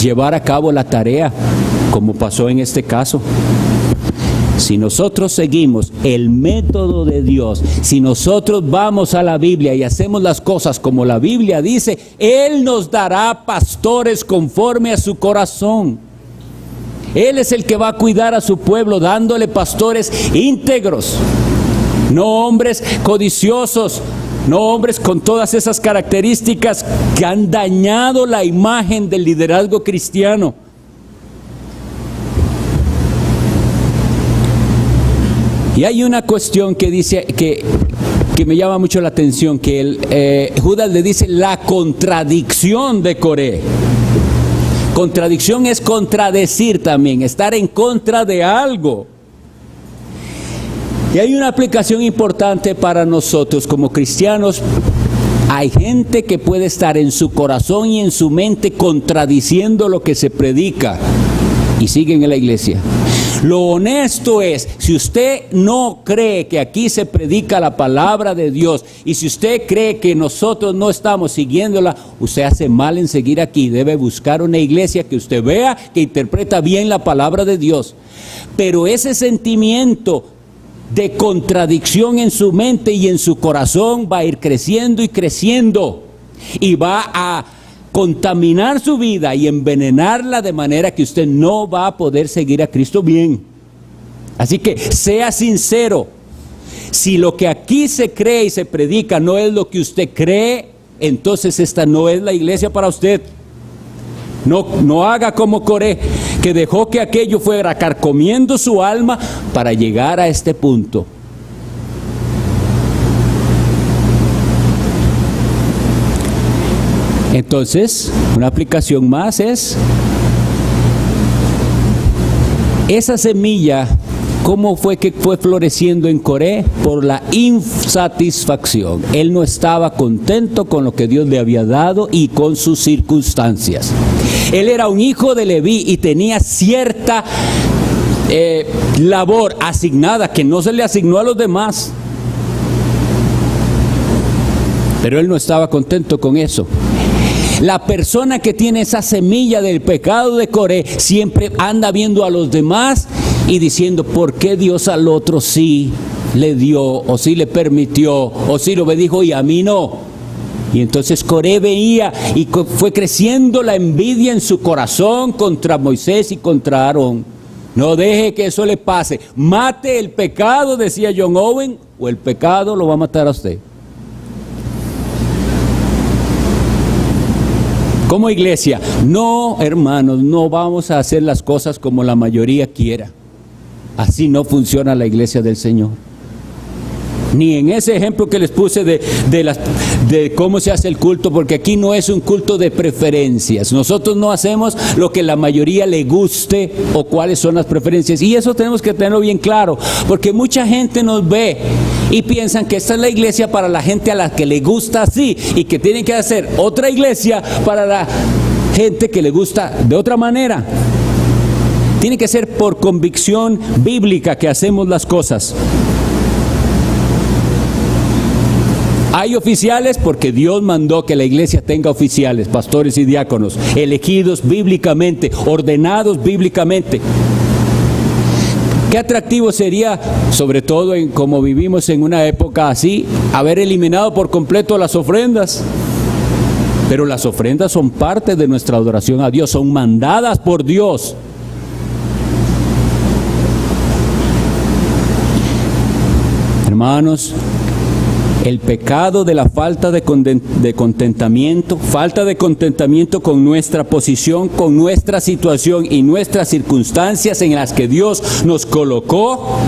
llevar a cabo la tarea, como pasó en este caso. Si nosotros seguimos el método de Dios, si nosotros vamos a la Biblia y hacemos las cosas como la Biblia dice, Él nos dará pastores conforme a su corazón. Él es el que va a cuidar a su pueblo, dándole pastores íntegros, no hombres codiciosos, no hombres con todas esas características que han dañado la imagen del liderazgo cristiano. Y hay una cuestión que dice que me llama mucho la atención, que Judas le dice la contradicción de Coré. Contradicción es contradecir también, estar en contra de algo. Y hay una aplicación importante para nosotros como cristianos. Hay gente que puede estar en su corazón y en su mente contradiciendo lo que se predica y siguen en la iglesia. Lo honesto es, si usted no cree que aquí se predica la palabra de Dios y si usted cree que nosotros no estamos siguiéndola, usted hace mal en seguir aquí. Debe buscar una iglesia que usted vea que interpreta bien la palabra de Dios. Pero ese sentimiento de contradicción en su mente y en su corazón va a ir creciendo y creciendo y va a contaminar su vida y envenenarla de manera que usted no va a poder seguir a Cristo bien. Así que sea sincero. Si lo que aquí se cree y se predica no es lo que usted cree, entonces esta no es la iglesia para usted. No haga como Coré, que dejó que aquello fuera carcomiendo su alma para llegar a este punto. Entonces, una aplicación más es esa semilla, ¿cómo fue que fue floreciendo en Coré? Por la insatisfacción. Él no estaba contento con lo que Dios le había dado y con sus circunstancias. Él era un hijo de Leví y tenía cierta labor asignada que no se le asignó a los demás. Pero él no estaba contento con eso. La persona que tiene esa semilla del pecado de Coré siempre anda viendo a los demás y diciendo, ¿por qué Dios al otro sí le dio, o sí le permitió, o sí lo bendijo y a mí no? Y entonces Coré veía y fue creciendo la envidia en su corazón contra Moisés y contra Aarón. No deje que eso le pase. Mate el pecado, decía John Owen, o el pecado lo va a matar a usted. Como iglesia, no, hermanos, no vamos a hacer las cosas como la mayoría quiera. Así no funciona la iglesia del Señor. Ni en ese ejemplo que les puse de cómo se hace el culto, porque aquí no es un culto de preferencias. Nosotros no hacemos lo que la mayoría le guste o cuáles son las preferencias. Y eso tenemos que tenerlo bien claro, porque mucha gente nos ve y piensan que esta es la iglesia para la gente a la que le gusta así y que tienen que hacer otra iglesia para la gente que le gusta de otra manera. Tiene que ser por convicción bíblica que hacemos las cosas. Hay oficiales porque Dios mandó que la iglesia tenga oficiales, pastores y diáconos, elegidos bíblicamente, ordenados bíblicamente. Qué atractivo sería, sobre todo como vivimos en una época así, haber eliminado por completo las ofrendas. Pero las ofrendas son parte de nuestra adoración a Dios, son mandadas por Dios. Hermanos, el pecado de la falta de contentamiento con nuestra posición, con nuestra situación y nuestras circunstancias en las que Dios nos colocó,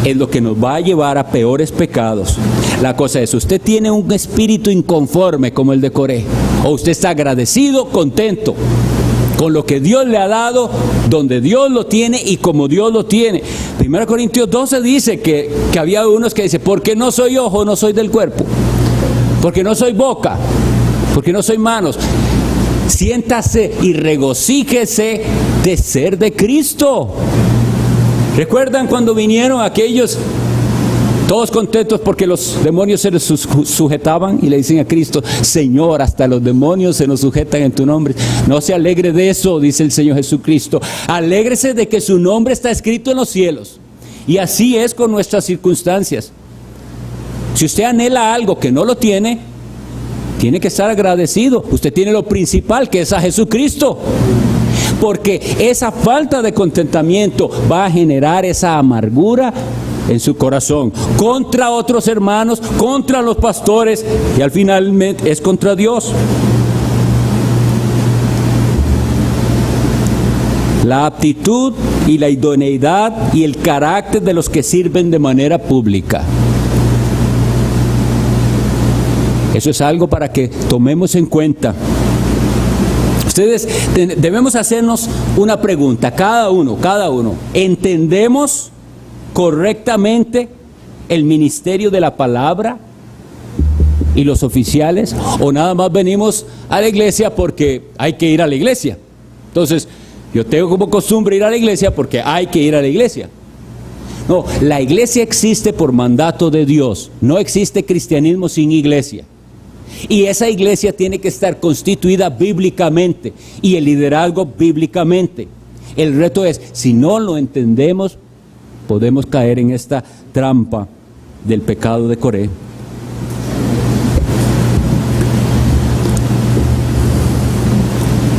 es lo que nos va a llevar a peores pecados. La cosa es, usted tiene un espíritu inconforme como el de Coré, o usted está agradecido, contento con lo que Dios le ha dado, donde Dios lo tiene y como Dios lo tiene. 1 Corintios 12 dice que había unos que dicen, porque no soy ojo, no soy del cuerpo, porque no soy boca, porque no soy manos. Siéntase y regocíjese de ser de Cristo. ¿Recuerdan cuando vinieron aquellos todos contentos porque los demonios se les sujetaban y le dicen a Cristo, Señor, hasta los demonios se nos sujetan en tu nombre? No se alegre de eso, dice el Señor Jesucristo. Alégrese de que su nombre está escrito en los cielos. Y así es con nuestras circunstancias. Si usted anhela algo que no lo tiene, tiene que estar agradecido. Usted tiene lo principal, que es a Jesucristo. Porque esa falta de contentamiento va a generar esa amargura en su corazón, contra otros hermanos, contra los pastores, y al final es contra Dios. La aptitud y la idoneidad y el carácter de los que sirven de manera pública. Eso es algo para que tomemos en cuenta. Ustedes debemos hacernos una pregunta, cada uno. ¿Entendemos correctamente el ministerio de la palabra y los oficiales? ¿O nada más venimos a la iglesia porque hay que ir a la iglesia? Entonces, yo tengo como costumbre ir a la iglesia porque hay que ir a la iglesia. No, la iglesia existe por mandato de Dios. No existe cristianismo sin iglesia. Y esa iglesia tiene que estar constituida bíblicamente y el liderazgo bíblicamente. El reto es, si no lo entendemos, podemos caer en esta trampa del pecado de Coré.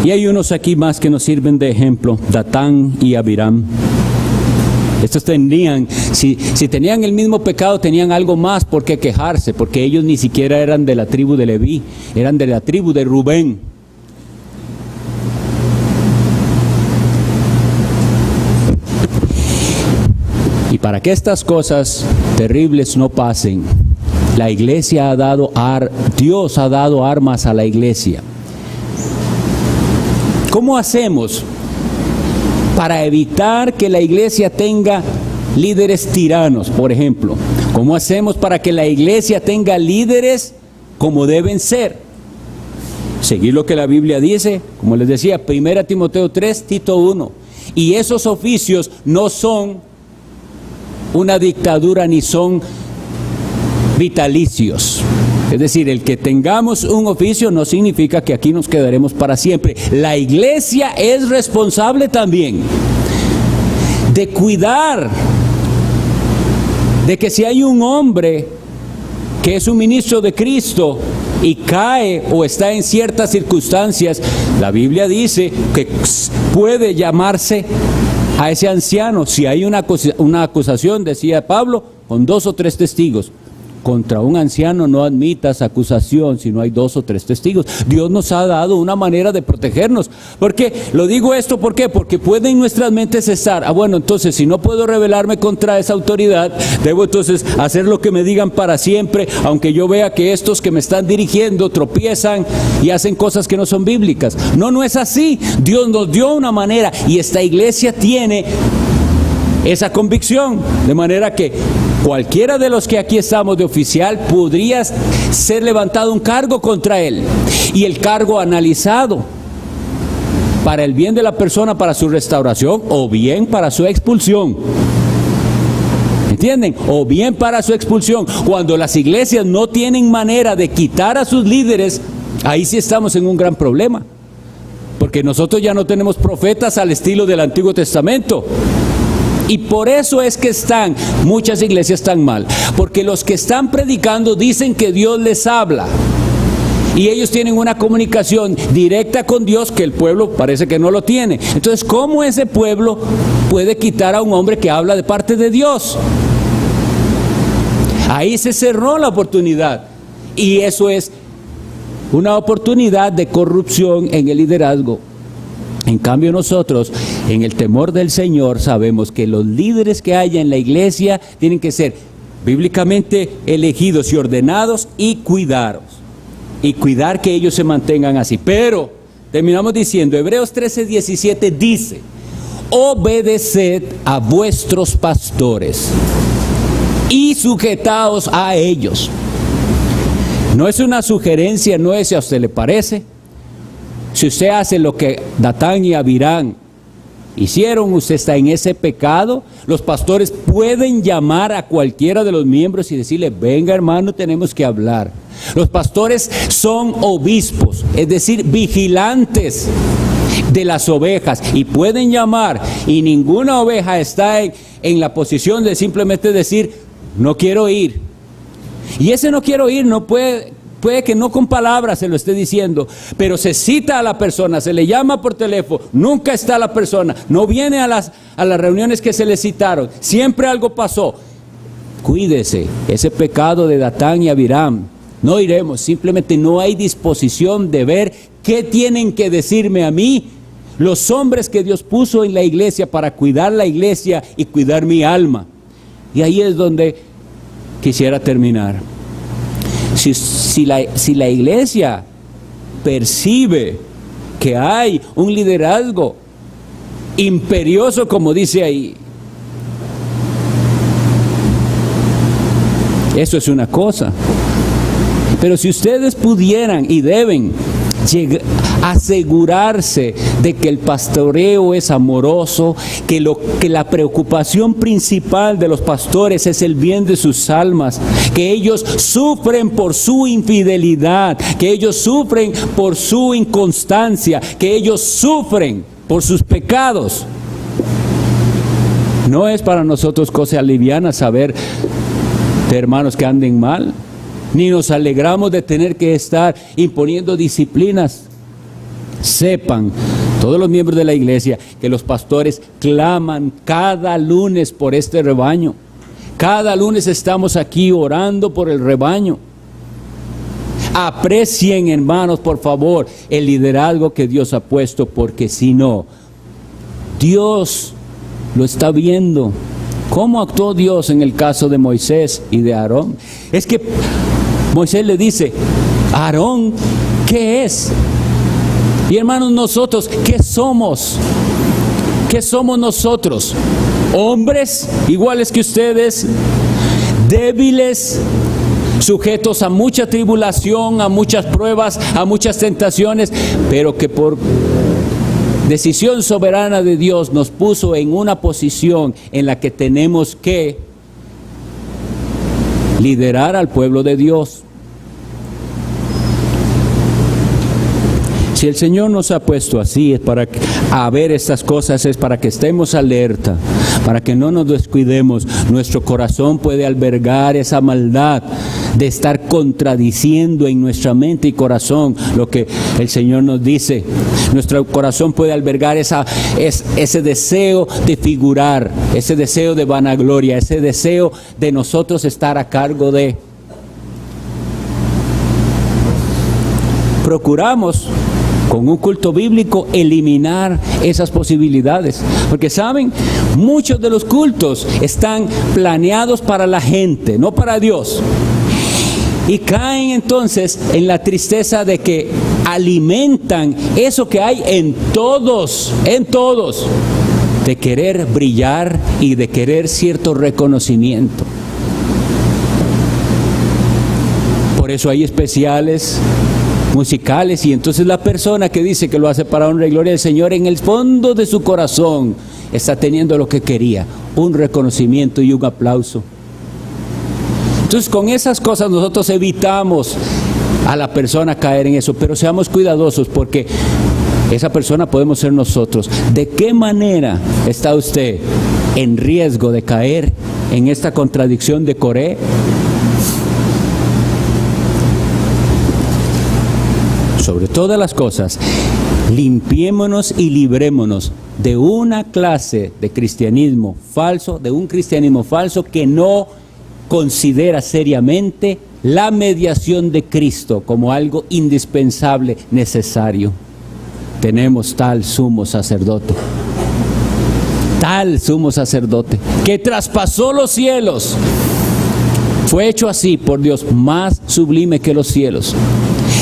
Y hay unos aquí más que nos sirven de ejemplo, Datán y Abiram. Estos tenían, si tenían el mismo pecado, tenían algo más por qué quejarse, porque ellos ni siquiera eran de la tribu de Leví, eran de la tribu de Rubén. Y para que estas cosas terribles no pasen, la iglesia Dios ha dado armas a la iglesia. ¿Cómo hacemos para evitar que la iglesia tenga líderes tiranos, por ejemplo? ¿Cómo hacemos para que la iglesia tenga líderes como deben ser? Seguir lo que la Biblia dice, como les decía, 1 Timoteo 3, Tito 1. Y esos oficios no son una dictadura ni son vitalicios. Es decir, el que tengamos un oficio no significa que aquí nos quedaremos para siempre. La iglesia es responsable también de cuidar de que si hay un hombre que es un ministro de Cristo y cae o está en ciertas circunstancias, la Biblia dice que puede llamarse a ese anciano. Si hay una acusación, decía Pablo, con 2 o 3 testigos. Contra un anciano no admitas acusación si no hay 2 o 3 testigos. Dios nos ha dado una manera de protegernos. ¿Por qué? Lo digo esto, ¿por qué? Porque puede en nuestras mentes estar, bueno, entonces si no puedo rebelarme contra esa autoridad, debo entonces hacer lo que me digan para siempre, aunque yo vea que estos que me están dirigiendo tropiezan y hacen cosas que no son bíblicas. No es así. Dios nos dio una manera y esta iglesia tiene esa convicción, de manera que cualquiera de los que aquí estamos de oficial podría ser levantado un cargo contra él, y el cargo analizado para el bien de la persona, para su restauración o bien para su expulsión. ¿Entienden? O bien para su expulsión. Cuando las iglesias no tienen manera de quitar a sus líderes, ahí sí estamos en un gran problema, porque nosotros ya no tenemos profetas al estilo del Antiguo Testamento. Y por eso es que muchas iglesias están mal, porque los que están predicando dicen que Dios les habla. Y ellos tienen una comunicación directa con Dios que el pueblo parece que no lo tiene. Entonces, ¿cómo ese pueblo puede quitar a un hombre que habla de parte de Dios? Ahí se cerró la oportunidad. Y eso es una oportunidad de corrupción en el liderazgo. En cambio, nosotros, en el temor del Señor, sabemos que los líderes que haya en la iglesia tienen que ser bíblicamente elegidos y ordenados y cuidados. Y cuidar que ellos se mantengan así. Pero, terminamos diciendo, Hebreos 13:17 dice: obedeced a vuestros pastores y sujetaos a ellos. No es una sugerencia, no es si a usted le parece. Si usted hace lo que Datán y Abirán hicieron, usted está en ese pecado. Los pastores pueden llamar a cualquiera de los miembros y decirle: venga, hermano, tenemos que hablar. Los pastores son obispos, es decir, vigilantes de las ovejas, y pueden llamar, y ninguna oveja está en la posición de simplemente decir: no quiero ir. Y ese no quiero ir no puede que no con palabras se lo esté diciendo, pero se cita a la persona, se le llama por teléfono, nunca está la persona, no viene a las reuniones que se le citaron, siempre algo pasó. Cuídese, ese pecado de Datán y Abiram. No iremos, simplemente no hay disposición de ver qué tienen que decirme a mí los hombres que Dios puso en la iglesia para cuidar la iglesia y cuidar mi alma. Y ahí es donde quisiera terminar. Si la iglesia percibe que hay un liderazgo imperioso, como dice ahí, eso es una cosa. Pero si ustedes pudieran y deben asegurarse de que el pastoreo es amoroso, que la preocupación principal de los pastores es el bien de sus almas, que ellos sufren por su infidelidad, que ellos sufren por su inconstancia, que ellos sufren por sus pecados. No es para nosotros cosa liviana saber de hermanos que anden mal, ni nos alegramos de tener que estar imponiendo disciplinas. Sepan todos los miembros de la iglesia que los pastores claman cada lunes por este rebaño. Cada lunes estamos aquí orando por el rebaño. Aprecien, hermanos, por favor, el liderazgo que Dios ha puesto, porque si no, Dios lo está viendo. ¿Cómo actuó Dios en el caso de Moisés y de Aarón? Es que Moisés le dice: Aarón, ¿qué es? Y hermanos, nosotros, ¿qué somos? ¿Qué somos nosotros? Hombres iguales que ustedes, débiles, sujetos a mucha tribulación, a muchas pruebas, a muchas tentaciones, pero que por decisión soberana de Dios nos puso en una posición en la que tenemos que liderar al pueblo de Dios. Si el Señor nos ha puesto así, es para ver estas cosas, es para que estemos alerta, para que no nos descuidemos. Nuestro corazón puede albergar esa maldad de estar contradiciendo en nuestra mente y corazón lo que el Señor nos dice. Nuestro corazón puede albergar ese deseo de figurar, ese deseo de vanagloria, ese deseo de nosotros estar a cargo de. Procuramos con un culto bíblico eliminar esas posibilidades, porque saben, muchos de los cultos están planeados para la gente, no para Dios, y caen entonces en la tristeza de que alimentan eso que hay en todos, de querer brillar y de querer cierto reconocimiento. Por eso hay especiales musicales, y entonces la persona que dice que lo hace para honra y gloria del Señor, en el fondo de su corazón está teniendo lo que quería, un reconocimiento y un aplauso. Entonces, con esas cosas nosotros evitamos a la persona caer en eso, pero seamos cuidadosos, porque esa persona podemos ser nosotros. ¿De qué manera está usted en riesgo de caer en esta contradicción de Coré? Sobre todas las cosas, limpiémonos y librémonos de una clase de cristianismo falso, de un cristianismo falso que no considera seriamente la mediación de Cristo como algo indispensable, necesario. Tenemos tal sumo sacerdote, que traspasó los cielos. Fue hecho así por Dios, más sublime que los cielos,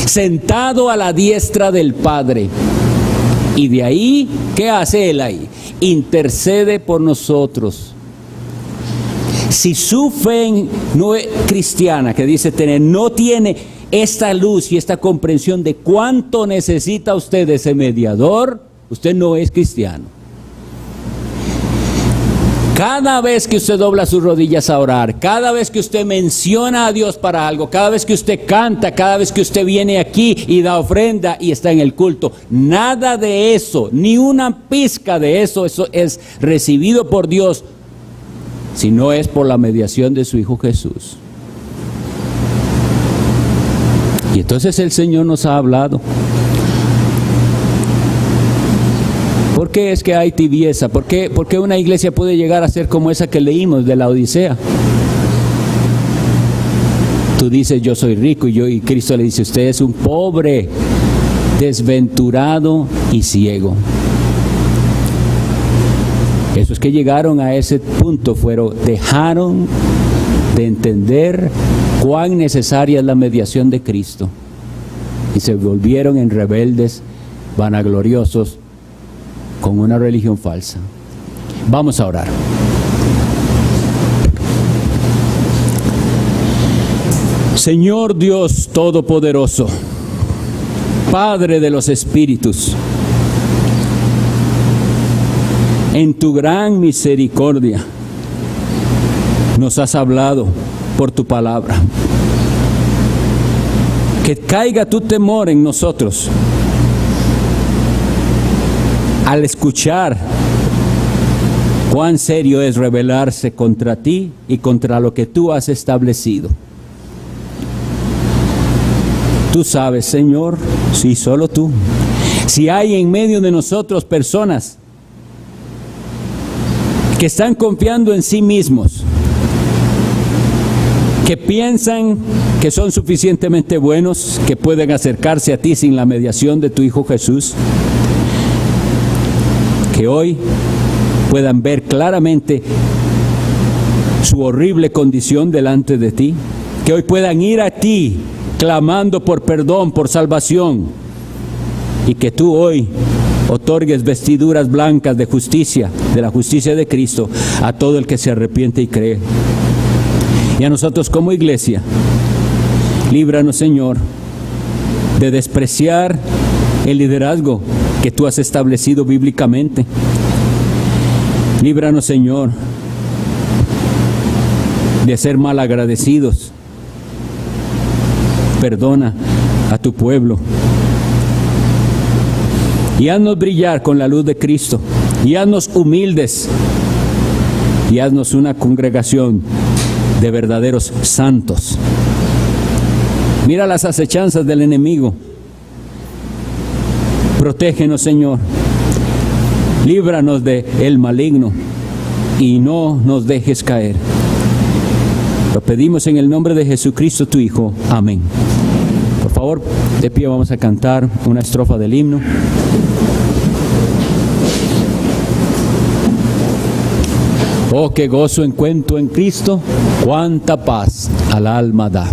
sentado a la diestra del Padre. Y de ahí, ¿qué hace Él ahí? Intercede por nosotros. Si su fe no es cristiana, que dice tener, no tiene esta luz y esta comprensión de cuánto necesita usted de ese mediador, usted no es cristiano. Cada vez que usted dobla sus rodillas a orar, cada vez que usted menciona a Dios para algo, cada vez que usted canta, cada vez que usted viene aquí y da ofrenda y está en el culto, nada de eso, ni una pizca de eso es recibido por Dios, si no es por la mediación de su Hijo Jesús. Y entonces el Señor nos ha hablado. ¿Por qué es que hay tibieza? ¿Por qué una iglesia puede llegar a ser como esa que leímos de la Odisea? Tú dices, yo soy rico, y Cristo le dice, usted es un pobre, desventurado y ciego. Esos que llegaron a ese punto dejaron de entender cuán necesaria es la mediación de Cristo y se volvieron en rebeldes, vanagloriosos, con una religión falsa. Vamos a orar. Señor Dios Todopoderoso, Padre de los Espíritus, en tu gran misericordia nos has hablado por tu palabra. Que caiga tu temor en nosotros al escuchar cuán serio es rebelarse contra ti y contra lo que tú has establecido. Tú sabes, Señor, sí, solo tú, si hay en medio de nosotros personas que están confiando en sí mismos, que piensan que son suficientemente buenos, que pueden acercarse a ti sin la mediación de tu Hijo Jesús, que hoy puedan ver claramente su horrible condición delante de ti, que hoy puedan ir a ti clamando por perdón, por salvación, y que tú hoy otorgues vestiduras blancas de justicia, de la justicia de Cristo, a todo el que se arrepiente y cree. Y a nosotros como iglesia, líbranos, Señor, de despreciar el liderazgo que tú has establecido bíblicamente. Líbranos, Señor, de ser malagradecidos. Perdona a tu pueblo y haznos brillar con la luz de Cristo, y haznos humildes, y haznos una congregación de verdaderos santos. Mira las acechanzas del enemigo. Protégenos, Señor. Líbranos del maligno y no nos dejes caer. Lo pedimos en el nombre de Jesucristo, tu Hijo. Amén. Por favor, de pie, vamos a cantar una estrofa del himno. Oh, qué gozo encuentro en Cristo, cuánta paz al alma da.